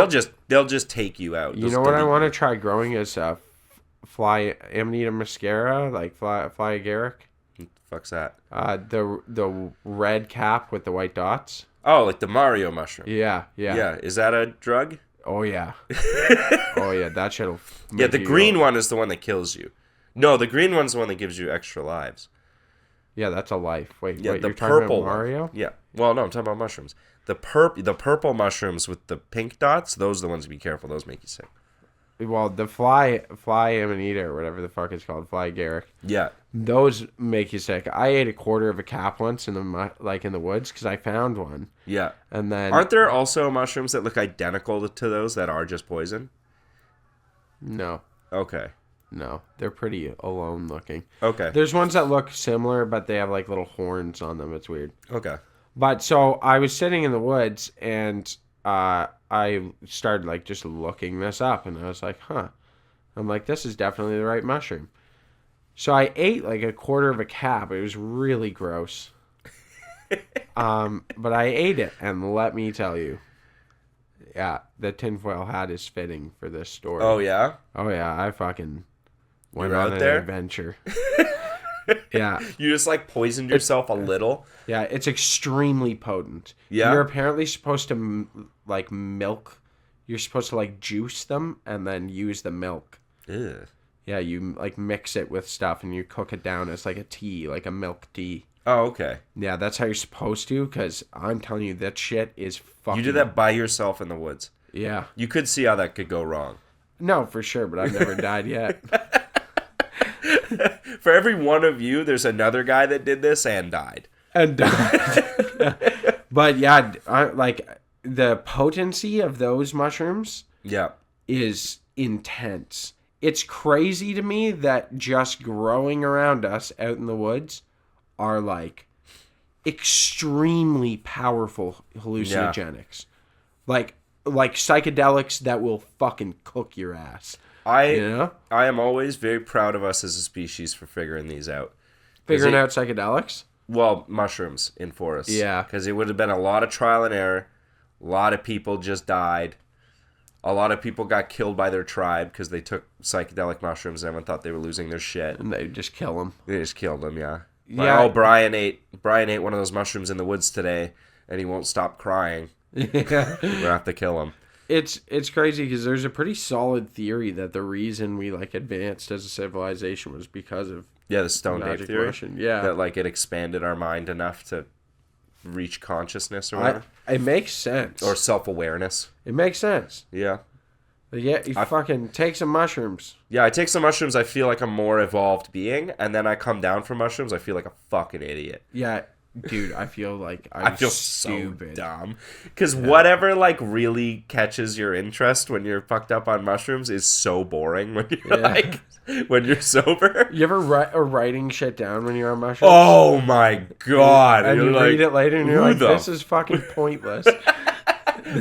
they'll just take you out. You know what I want to try growing is fly Amanita muscaria, like fly agaric. What the fuck's that? The red cap with the white dots. Oh, like the Mario mushroom. Yeah. Yeah, is that a drug? Oh yeah. Oh yeah, that shit'll. Yeah, the green one is the one that kills you. No, the green one's the one that gives you extra lives. Yeah, that's a life. Wait, yeah, what, the you're purple talking about Mario? One. Yeah. Well, no, I'm talking about mushrooms. The purple mushrooms with the pink dots, those are the ones to be careful. Those make you sick. Well, the fly amanita or whatever the fuck it's called, fly agaric. Yeah. Those make you sick. I ate a quarter of a cap once in the woods because I found one. Yeah. And then Aren't there also mushrooms that look identical to those that are just poison? No, Okay. they're pretty alone looking. Okay. There's ones that look similar, but they have like little horns on them. It's weird. Okay. But so I was sitting in the woods and I started like just looking this up and I was like, huh. I'm like, this is definitely the right mushroom. So I ate like a quarter of a cap. It was really gross. But I ate it, and let me tell you, yeah, the tinfoil hat is fitting for this story. Oh yeah. Oh yeah, I fucking went You were on out an there? adventure. Yeah. You just like poisoned yourself a little. Yeah, it's extremely potent. Yeah? You're apparently supposed to like milk. You're supposed to like juice them and then use the milk. Ugh. Yeah, you like mix it with stuff and you cook it down as like a tea, like a milk tea. Oh, okay. Yeah, that's how you're supposed to, because I'm telling you, that shit is fucking... You did that by yourself in the woods. Yeah. You could see how that could go wrong. No, for sure, but I've never died yet. For every one of you, there's another guy that did this and died. And died. But yeah, like, the potency of those mushrooms Yeah. is intense. It's crazy to me that just growing around us out in the woods are like extremely powerful hallucinogenics. Yeah. Like psychedelics that will fucking cook your ass. I am always very proud of us as a species for figuring these out. Figuring out psychedelics? Well, mushrooms in forests. Yeah. Because it would have been a lot of trial and error. A lot of people just died. A lot of people got killed by their tribe because they took psychedelic mushrooms and everyone thought they were losing their shit. And they just kill them. They just killed them, yeah. Yeah. Brian ate one of those mushrooms in the woods today, and he won't stop crying. Yeah. We're gonna have to kill him. It's crazy because there's a pretty solid theory that the reason we like advanced as a civilization was because of the Stone Ape theory. Mushroom. Yeah, that like it expanded our mind enough to reach consciousness or whatever. It makes sense. Or self-awareness. It makes sense. Yeah. Yeah, you fucking take some mushrooms. Yeah, I take some mushrooms, I feel like a more evolved being, and then I come down from mushrooms, I feel like a fucking idiot. Yeah, dude, I feel like I feel stupid. So dumb. Because whatever, like, really catches your interest when you're fucked up on mushrooms is so boring when you're, like, when you're sober. You ever writing shit down when you're on mushrooms? Oh, my God. And you read it later and you're like, this is fucking pointless.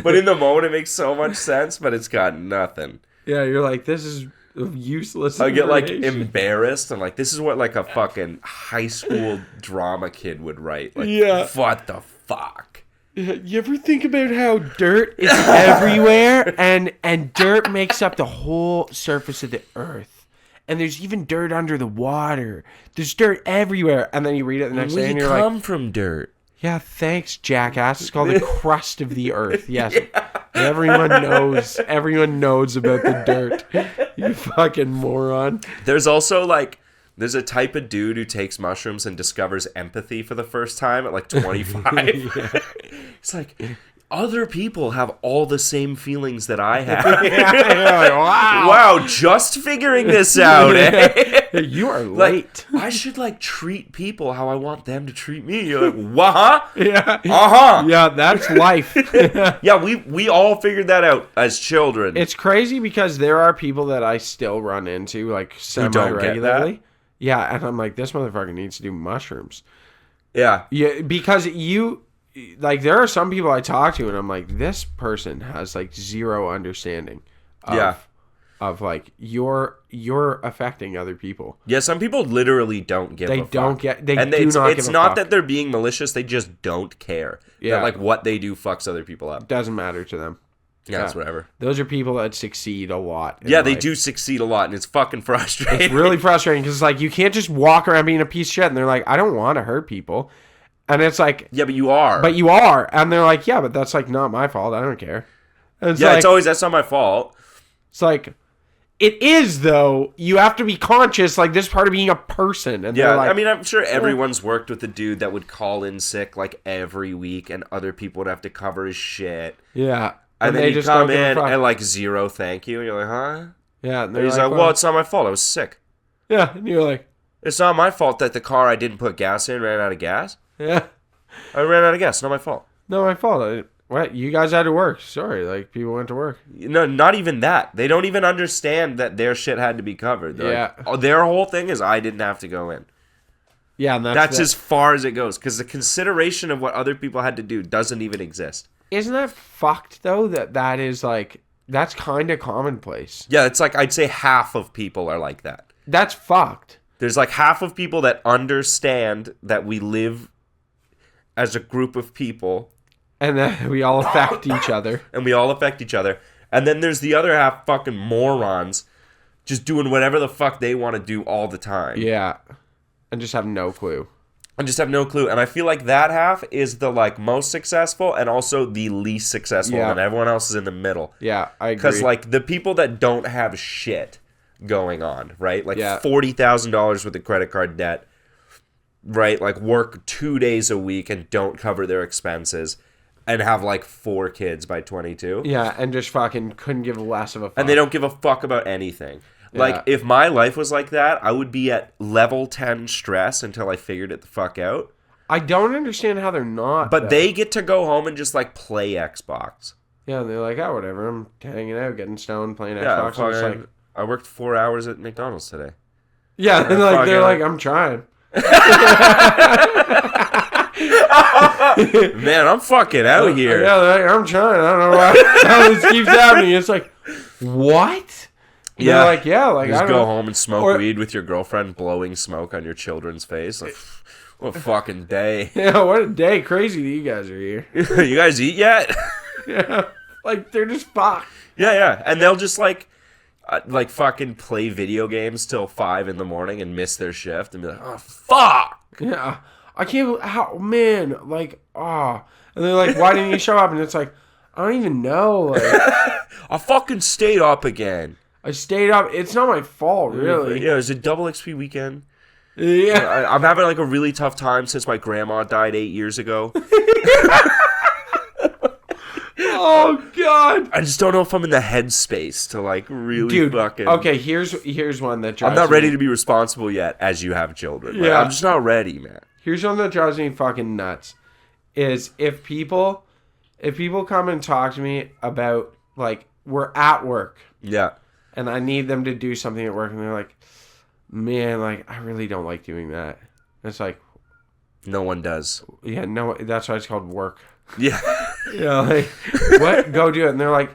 But in the moment, it makes so much sense, but it's got nothing. Yeah, you're like, this is useless. I get like embarrassed and like, this is what like a fucking high school drama kid would write. Like, what the fuck? You ever think about how dirt is everywhere and dirt makes up the whole surface of the earth? And there's even dirt under the water. There's dirt everywhere. And then you read it the next day and you're like, we come from dirt. Yeah, thanks, jackass. It's called the crust of the earth. Yes. Yeah. Everyone knows about the dirt. You fucking moron. There's also like there's a type of dude who takes mushrooms and discovers empathy for the first time at like 25. It's like other people have all the same feelings that I have. Like, wow. Wow, just figuring this out, eh? You are late. Like, I should like treat people how I want them to treat me. You're like, what? Yeah. Uh-huh. Yeah, that's life. Yeah, we all figured that out as children. It's crazy because there are people that I still run into like semi-regularly. Yeah, and I'm like, this motherfucker needs to do mushrooms. Yeah. Yeah, because like there are some people I talk to and I'm like, this person has like zero understanding of like you're affecting other people. Yeah, some people literally don't give a fuck. It's not that they're being malicious, they just don't care. Yeah. That, like what they do fucks other people up. Doesn't matter to them. Yeah, it's whatever. Those are people that succeed a lot. Yeah, they do succeed a lot and it's fucking frustrating. It's really frustrating because like you can't just walk around being a piece of shit and they're like, I don't want to hurt people. And it's like, yeah, but you are. But you are. And they're like, yeah, but that's like not my fault. I don't care. And it's always, that's not my fault. It's like, It is, though. You have to be conscious, like, this part of being a person. And Yeah, they're like, I mean, I'm sure everyone's worked with a dude that would call in sick, like, every week, and other people would have to cover his shit. yeah. And then they you just come don't give a in fuck. and, like, zero thank you. And you're like, huh? Yeah. And he's like, well, it's not my fault. I was sick. Yeah. And you're like, It's not my fault that the car I didn't put gas in ran out of gas. yeah. I ran out of gas. Not my fault. No, my fault. What? You guys had to work. Sorry. Like, people went to work. No, not even that. They don't even understand that their shit had to be covered. They're Yeah. like, oh, their whole thing is I didn't have to go in. Yeah. And That's as far as it goes. Because the consideration of what other people had to do doesn't even exist. Isn't that fucked, though? That is, like, that's kind of commonplace. Yeah, it's like I'd say half of people are like that. That's fucked. There's like half of people that understand that we live as a group of people And then we all affect each other. and we all affect each other. And then there's the other half fucking morons just doing whatever the fuck they want to do all the time. Yeah. And just have no clue. And just have no clue. And I feel like that half is the like most successful and also the least successful. Yeah. And everyone else is in the middle. Yeah, I agree. Because like the people that don't have shit going on, right? Like Yeah. $40,000 worth of credit card debt, right? Like work 2 days a week and don't cover their expenses and have like 4 kids by 22. Yeah, and just fucking couldn't give less of a fuck. And they don't give a fuck about anything. Like, Yeah. if my life was like that, I would be at level 10 stress until I figured it the fuck out. I don't understand how they're not. But though. they get to go home and just, like, play Xbox. Yeah, they're like, oh, whatever. I'm hanging out, getting stoned, playing Yeah, Xbox. I'm just like, I worked 4 hours at McDonald's today. yeah, and like, they're fucking- like, I'm trying. Man, I'm fucking out here. Yeah, they're like, I'm trying. I don't know why how this keeps happening. It's like, what? And Yeah. They're like, yeah, like, Just I go don't know. home and smoke Or- weed with your girlfriend, blowing smoke on your children's face. Like, what a fucking day. Yeah, what a day. Crazy that you guys are here. You guys eat yet? Yeah. Like, they're just fucked. Yeah. And they'll just, like fucking play video games till 5 in the morning and miss their shift and be like, oh, fuck. Yeah. I can't, how, man, like, ah. And they're like, why didn't you show up? And it's like, I don't even know. Like, I fucking stayed up again. I stayed up. It's not my fault, really. Yeah, it was a double XP weekend. Yeah. I'm having like a really tough time since my grandma died 8 years ago. Oh, God. I just don't know if I'm in the headspace to like really Dude, fucking. okay, here's one that drives I'm not me. ready to be responsible yet, as you have children. Like, Yeah. I'm just not ready, man. Here's one that drives me fucking nuts. Is if people come and talk to me about, like, we're at work Yeah. and I need them to do something at work and they're like, man, like, I really don't like doing that. And it's like, No one does. yeah, no, that's why it's called work. Yeah. Yeah, like, what? Go do it. And they're like,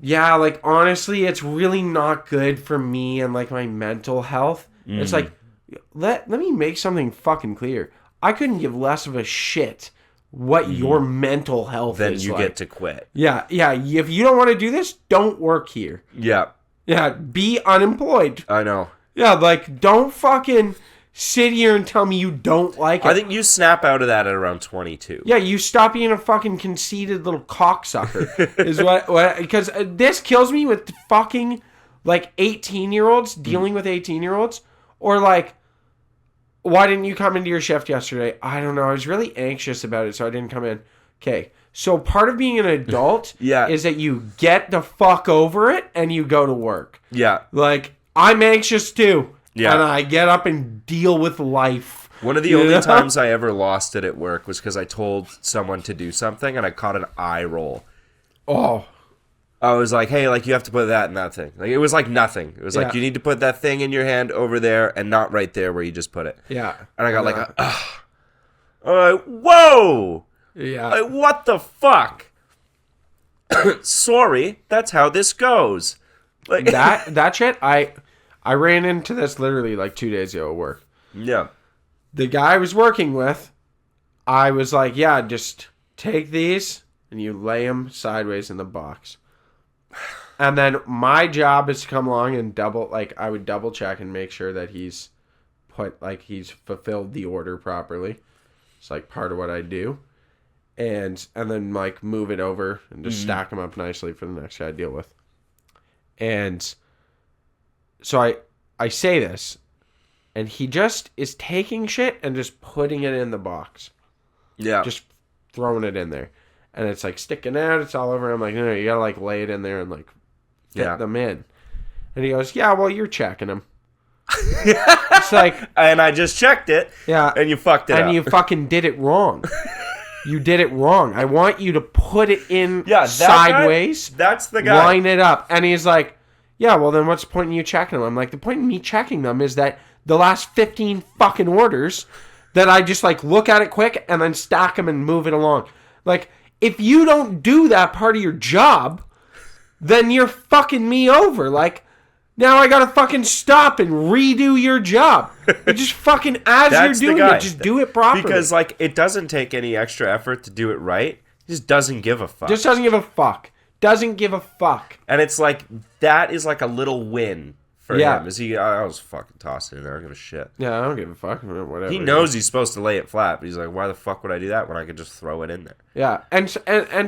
yeah, like, honestly, it's really not good for me and, like, my mental health. It's like, let me make something fucking clear. I couldn't give less of a shit what your mental health Then is you like. get to quit. Yeah. If you don't want to do this, don't work here. Yeah. Yeah, be unemployed. I know. Yeah, like, don't fucking sit here and tell me you don't like it. I think you snap out of that at around 22. Yeah, you stop being a fucking conceited little cocksucker. Is what because this kills me with fucking like 18-year-olds dealing with 18-year-olds, or like, why didn't you come into your shift yesterday? I don't know. I was really anxious about it, so I didn't come in. Okay. So part of being an adult Yeah. is that you get the fuck over it and you go to work. Yeah. Like, I'm anxious too. Yeah. And I get up and deal with life. One of the only times I ever lost it at work was because I told someone to do something and I caught an eye roll. Oh. I was like, hey, like, you have to put that in that thing. Like, it was like nothing. It was like, Yeah. you need to put that thing in your hand over there and not right there where you just put it. Yeah. And I got like, whoa! Yeah. Like, what the fuck? Sorry, that's how this goes. Like, that shit, I ran into this literally like 2 days ago at work. yeah. The guy I was working with, I was like, yeah, just take these and you lay them sideways in the box. And then my job is to come along and I would double check and make sure that he's fulfilled the order properly. It's like part of what I do. And then like move it over and just stack them up nicely for the next guy to deal with. And So I say this, and he just is taking shit and just putting it in the box. Yeah. Just throwing it in there. And it's like sticking out, it's all over. I'm like, no, you gotta like lay it in there and like fit them in. And he goes, yeah, well, you're checking them. It's like, and I just checked it. Yeah. And you fucked it up. And you fucking did it wrong. You did it wrong. I want you to put it in sideways. That's the guy. Line it up. And he's like, yeah, well, then what's the point in you checking them? I'm like, the point in me checking them is that the last 15 fucking orders that I just like look at it quick and then stack them and move it along. Like, if you don't do that part of your job, then you're fucking me over. Like, now I gotta fucking stop and redo your job. You just fucking, as you're doing it, just do it properly. Because, like, it doesn't take any extra effort to do it right. He just doesn't give a fuck. Just doesn't give a fuck. Doesn't give a fuck. And it's like, that is like a little win for him. Is he, I was fucking tossing it in there. I don't give a shit. Yeah, I don't give a fuck. Whatever. He knows he's supposed to lay it flat, but he's like, why the fuck would I do that when I could just throw it in there? Yeah, and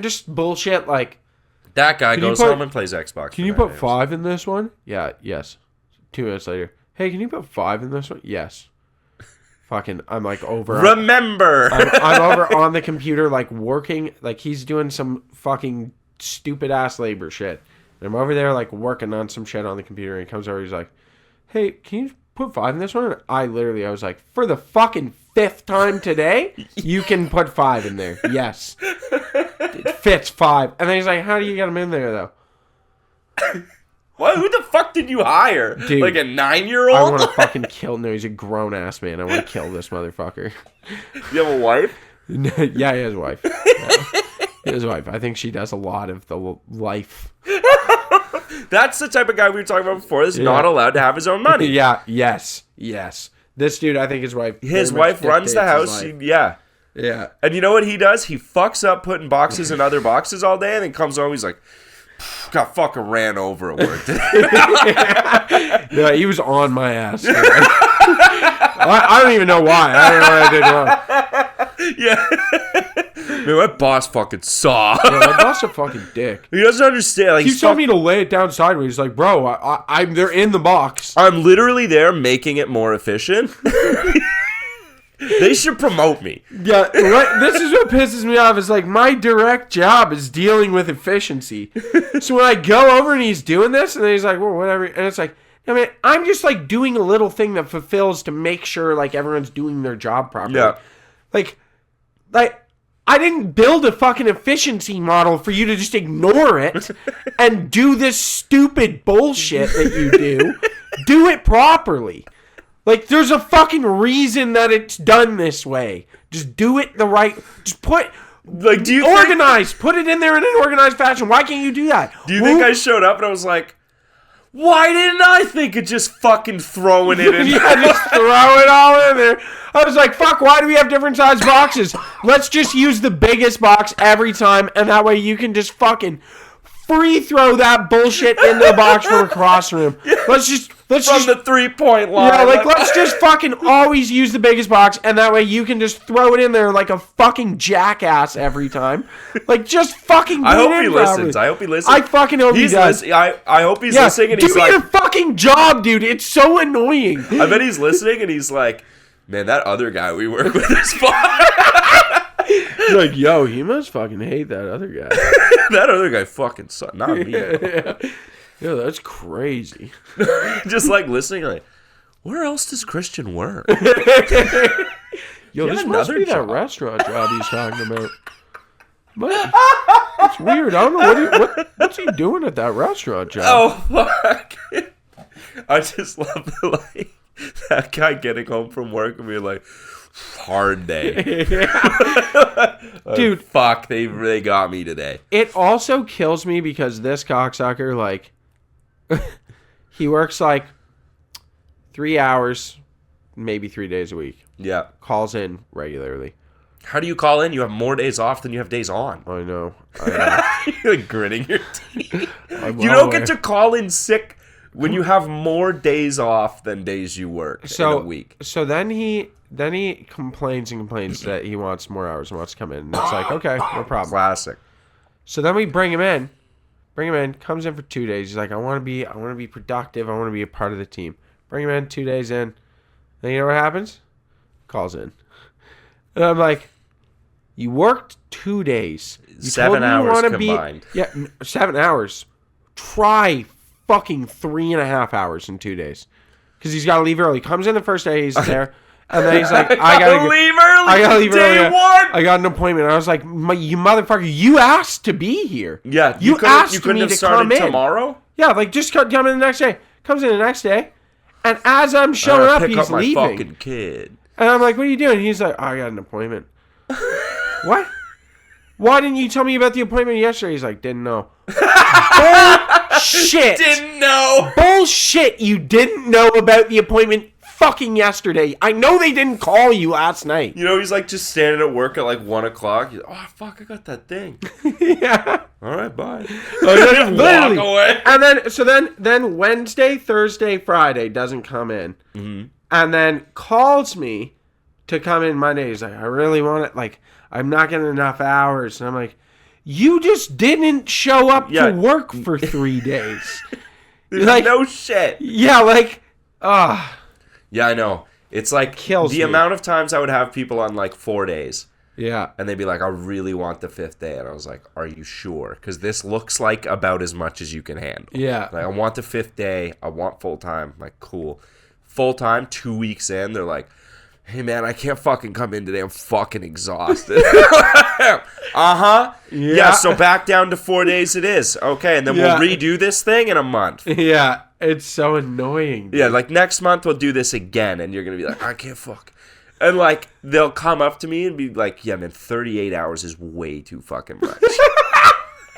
just bullshit like... That guy goes home and plays Xbox. Can you put 5 in this one? Yeah, yes. 2 minutes later. Hey, can you put 5 in this one? Yes. Fucking, I'm like over. Remember! I'm over on the computer, like working, like he's doing some fucking stupid ass labor shit. And I'm over there, like working on some shit on the computer. And he comes over, he's like, hey, can you put 5 in this one? And I was like, for the fucking 5th time today, you can put 5 in there. Yes. It fits 5. And then he's like, how do you get them in there, though? What? Who the fuck did you hire? Dude, like a 9-year-old? I want to fucking kill... No, he's a grown-ass man. I want to kill this motherfucker. You have a wife? Yeah, he has a wife. Yeah. He has a wife. I think she does a lot of the life. That's the type of guy we were talking about before that's not allowed to have his own money. Yeah, yes. This dude, I think his wife runs the house. Yeah. And you know what he does? He fucks up putting boxes in other boxes all day and then comes home, he's like, got fucking ran over at work today. Yeah, he was on my ass. I don't even know why. I don't know what I did wrong. Yeah. Man, my boss fucking saw. Yeah, my boss a fucking dick. He doesn't understand. Like, he told me to lay it down sideways. He's like, bro, they're in the box. I'm literally there making it more efficient. They should promote me. Yeah, this is what pisses me off. Is like my direct job is dealing with efficiency. So when I go over and he's doing this, and then he's like, well, whatever. And it's like, I mean, I'm just like doing a little thing that fulfills to make sure like everyone's doing their job properly. Yeah. Like I didn't build a fucking efficiency model for you to just ignore it and do this stupid bullshit that you do. Do it properly. Like, there's a fucking reason that it's done this way. Just do it the right... Just put... Like, do you organize. Put it in there in an organized fashion. Why can't you do that? Do you think I showed up and I was like, why didn't I think of just fucking throwing it in? Yeah, just throw it all in there. I was like, fuck, why do we have different size boxes? Let's just use the biggest box every time, and that way you can just fucking free throw that bullshit in the box from across the room. Let's just the 3-point line. Yeah, like let's just fucking always use the biggest box, and that way you can just throw it in there like a fucking jackass every time. Like just fucking. I hope he listens. I hope he listens. I fucking hope he does. I hope he's listening. And he's do like, your fucking job, dude. It's so annoying. I bet he's listening and he's like, man, that other guy we work with is fine. He's like, yo, he must fucking hate that other guy. That other guy fucking sucked. Not me. Yeah, that's crazy. Just like listening, like, where else does Christian work? Yo, this must be that restaurant job he's talking about. But it's weird. I don't know what's he doing at that restaurant job. Oh fuck! I just love that guy getting home from work and being like, hard day. Dude, fuck, they got me today. It also kills me because this cocksucker, like, he works like 3 hours, maybe 3 days a week. Yeah. Calls in regularly. How do you call in? You have more days off than you have days on. I know. You're like gritting your teeth. You don't get to call in sick when you have more days off than days you work in a week. So then he complains that he wants more hours and wants to come in. And it's like, okay, no problem. Classic. So then we bring him in, Bring him in. Comes in for 2 days. He's like, I want to be productive. I want to be a part of the team. Bring him in, 2 days in. And you know what happens? Calls in. And I'm like, you worked 2 days. You 7 hours combined. 7 hours. Try fucking 3.5 hours in 2 days. Because he's got to leave early. Comes in the first day, he's there. And then he's like, I gotta leave early. I gotta leave day early. one. I got an appointment. I was like, you motherfucker, you asked to be here. Yeah, you asked you couldn't me have to started come in. tomorrow. Yeah, like just come in the next day. Comes in the next day, and as I'm showing up, Pick he's up my leaving. fucking kid. And I'm like, what are you doing? He's like, oh, I got an appointment. What? Why didn't you tell me about the appointment yesterday? He's like, didn't know. Bullshit. Didn't know. Bullshit. You didn't know about the appointment fucking yesterday. I know they didn't call you last night. You know, he's like just standing at work at like 1 o'clock. He's like, oh fuck, I got that thing. Yeah. All right, bye. Literally. Walk away. And then Wednesday, Thursday, Friday doesn't come in. Mm-hmm. And then calls me to come in Monday. He's like, I really want it. Like, I'm not getting enough hours. And I'm like, you just didn't show up to work for 3 days. Like, no shit. Yeah, like, Yeah, I know. It's like Kills the me. amount of times I would have people on like 4 days. Yeah. And they'd be like, I really want the 5th day. And I was like, are you sure? Because this looks like about as much as you can handle. Yeah. Like, I want the 5th day. I want full time. I'm like, cool. Full time, 2 weeks in, they're like, hey, man, I can't fucking come in today. I'm fucking exhausted. Uh-huh. Yeah, so back down to 4 days it is. Okay, and then we'll redo this thing in a month. Yeah, it's so annoying. Yeah, like next month we'll do this again, and you're going to be like, I can't fuck. And like, they'll come up to me and be like, yeah, man, 38 hours is way too fucking much.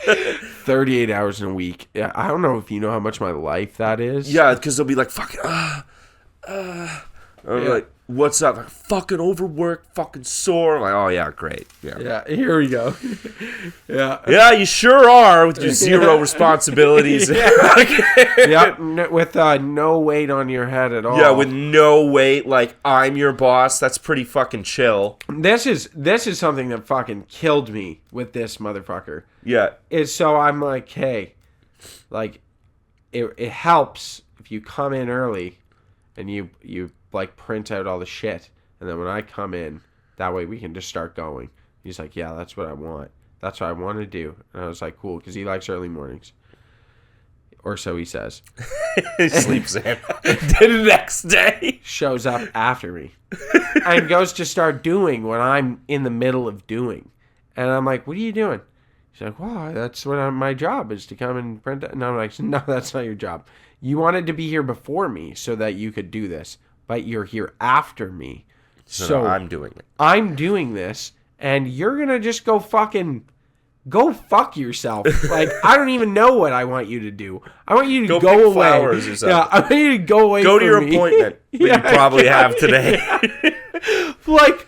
38 hours in a week. Yeah, I don't know if you know how much my life that is. Yeah, because they'll be like, fucking, I'm like, what's up? Like, fucking overworked, fucking sore. I'm like, oh, yeah, great. Yeah, here we go. Yeah, you sure are with your zero responsibilities. With no weight on your head at all. Yeah, with no weight. Like, I'm your boss. That's pretty fucking chill. This is something that fucking killed me with this motherfucker. Yeah. Is so I'm like, hey, like, it helps if you come in early and you like print out all the shit, and then when I come in, that way we can just start going. He's like, yeah, that's what I want. That's what I want to do. And I was like, cool, because he likes early mornings. Or so he says. He sleeps in. The next day. Shows up after me. And goes to start doing what I'm in the middle of doing. And I'm like, what are you doing? He's like, well, that's what my job is, to come and print it. And I'm like, no, that's not your job. You wanted to be here before me so that you could do this. But you're here after me. So I'm doing it. I'm doing this, and you're going to just go fuck yourself. Like, I don't even know what I want you to do. I want you to go pick away. flowers or something. Yeah, I want you to go away Go to your me. appointment that you probably have today. Like,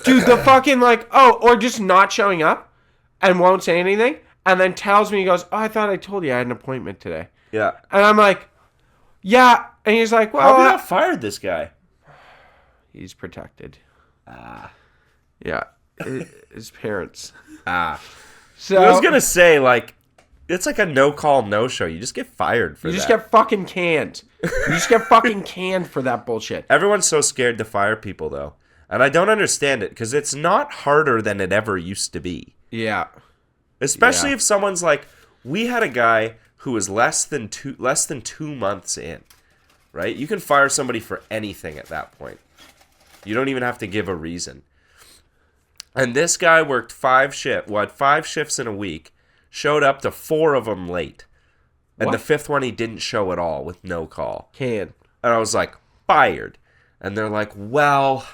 dude, the fucking, like, or just not showing up and won't say anything, and then tells me, he goes, oh, I thought I told you I had an appointment today. Yeah. And I'm like, yeah. And he's like, well, how have you not fired this guy? He's protected. Yeah. His parents. So I was going to say, like, it's like a no-call, no-show. You just get fired for that. You just get fucking canned. You just get fucking canned for that bullshit. Everyone's so scared to fire people, though. And I don't understand it, because it's not harder than it ever used to be. Yeah. Especially if someone's like, we had a guy who was less than 2 months in, right? You can fire somebody for anything at that point. You don't even have to give a reason. And this guy worked 5 shifts in a week, showed up to 4 of them late. And the 5th one he didn't show at all with no call. Can. And I was like, fired. And they're like, well,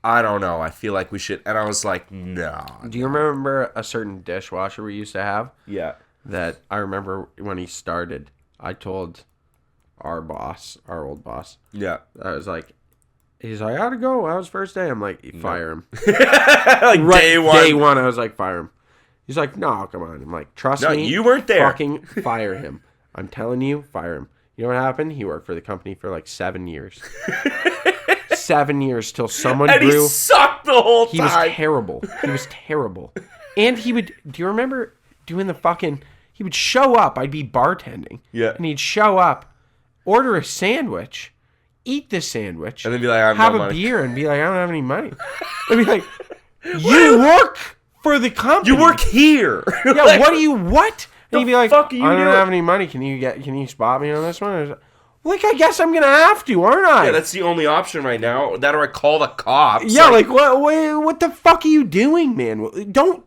I don't know. I feel like we should. And I was like, no. Do you remember a certain dishwasher we used to have? Yeah. That I remember when he started, I told our old boss. Yeah. I was like, he's like, how'd it go? How was first day? I'm like, fire him. Like day one. Day one, I was like, fire him. He's like, no, come on. I'm like, trust me. You weren't there. Fucking fire him. I'm telling you, fire him. You know what happened? He worked for the company for like 7 years. 7 years till someone and grew. He sucked the whole time. He was terrible. He was terrible. And he would, do you remember doing the fucking, He would show up. I'd be bartending. Yeah. And he'd show up, order a sandwich, eat the sandwich, And then be like, I have have no a money. beer, and be like, I don't have any money. I'd be like, you work for the company. You work here. Yeah, Like, what do you, what? And he'd be like, fuck are you I don't doing? have any money. Can you spot me on this one? I was like, I guess I'm going to have to, aren't I? Yeah, that's the only option right now. That or I call the cops. Yeah, like what the fuck are you doing, man? Don't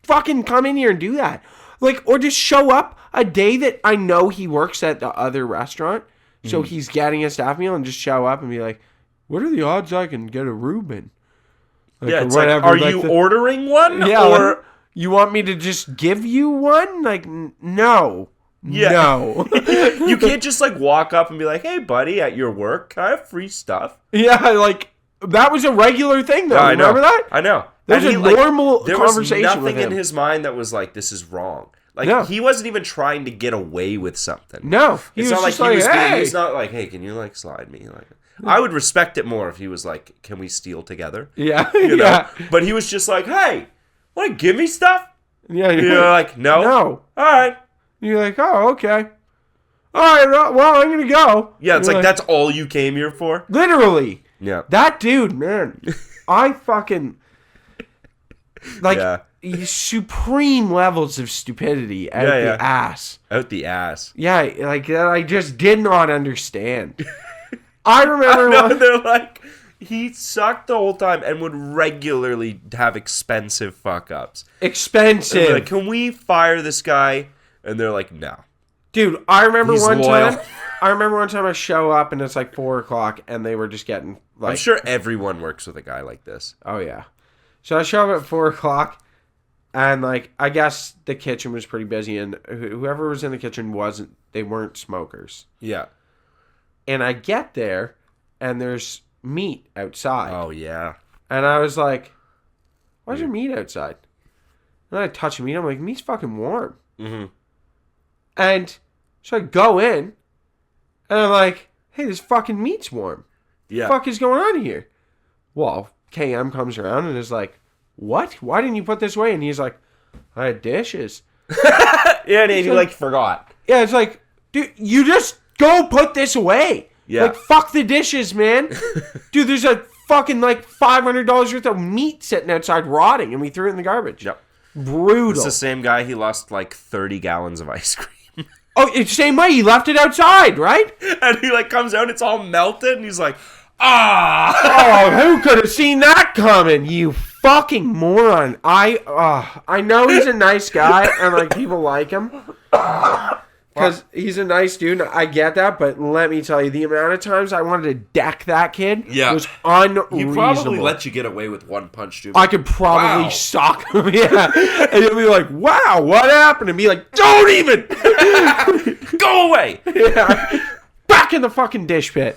fucking come in here and do that. Like, or just show up a day that I know he works at the other restaurant, so he's getting a staff meal, and just show up and be like, what are the odds I can get a Reuben? Like, yeah, or it's whatever, like, are you ordering one? Yeah, Or like, you want me to just give you one? Like, no. Yeah. No. you can't just like walk up and be like, hey, buddy, at your work, can I have free stuff? Yeah, like, that was a regular thing, though. Yeah, I know. Remember that? I know. There's And a he, normal there conversation was with nothing in him. his mind that was like, this is wrong. Like, No. he wasn't even trying to get away with something. No. It's not like just he was being, hey. he's not like, hey, can you like slide me? Like, I would respect it more if he was like, can we steal together? Yeah, You know? yeah. But he was just like, hey, want to give me stuff? Yeah, You're like, no. No. All right. You're like, oh, okay. All right, well, I'm going to go. Yeah, it's You're like, that's all you came here for? Literally. Yeah. That dude, man. I fucking... Like, Yeah. supreme levels of stupidity out Yeah, the ass. Out the ass. Yeah, like, that I just did not understand. I remember No, one... they're like, he sucked the whole time and would regularly have expensive fuck-ups. And Expensive. we're like, can we fire this guy? And they're like, no. Dude, I remember He's one loyal. time... I remember one time I show up and it's like 4 o'clock and they were just getting like... I'm sure everyone works with a guy like this. Oh, yeah. So I show up at 4 o'clock, and, like, I guess the kitchen was pretty busy, and whoever was in the kitchen they weren't smokers. Yeah. And I get there, and there's meat outside. Oh, yeah. And I was like, why's there meat outside? And I touch the meat, I'm like, meat's fucking warm. Mm-hmm. And so I go in, and I'm like, hey, this fucking meat's warm. Yeah. What the fuck is going on here? Well, KM comes around and is like, what? Why didn't you put this away? And he's like, I had dishes. Yeah, and he like forgot. Yeah, it's like, dude, you just go put this away. Yeah. Like, fuck the dishes, man. Dude, there's a fucking like $500 worth of meat sitting outside rotting, and we threw it in the garbage. Yep. Brutal. It's the same guy, he lost like 30 gallons of ice cream. Oh, it's the same way. He left it outside, right? And he like comes out, it's all melted, and he's like, ah! Oh, who could have seen that coming? You fucking moron. I know he's a nice guy, and like people like him. Because he's a nice dude, I get that, but let me tell you, the amount of times I wanted to deck that kid was unreasonable. He probably let you get away with one punch, too. I could probably Wow. sock him, yeah. And he'll be like, wow, what happened? And be like, don't even! Go away! Yeah. Back in the fucking dish pit.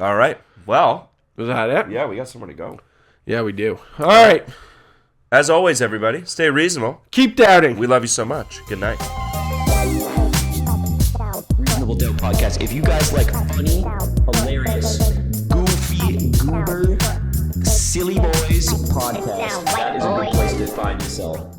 All right. Well, Was that it? yeah, we got somewhere to go. Yeah, we do. All right. As always, everybody, stay reasonable. Keep doubting. We love you so much. Good night. Reasonable Doubt Podcast. If you guys like funny, hilarious, goofy, goober, silly boys podcast, that is a good place to find yourself.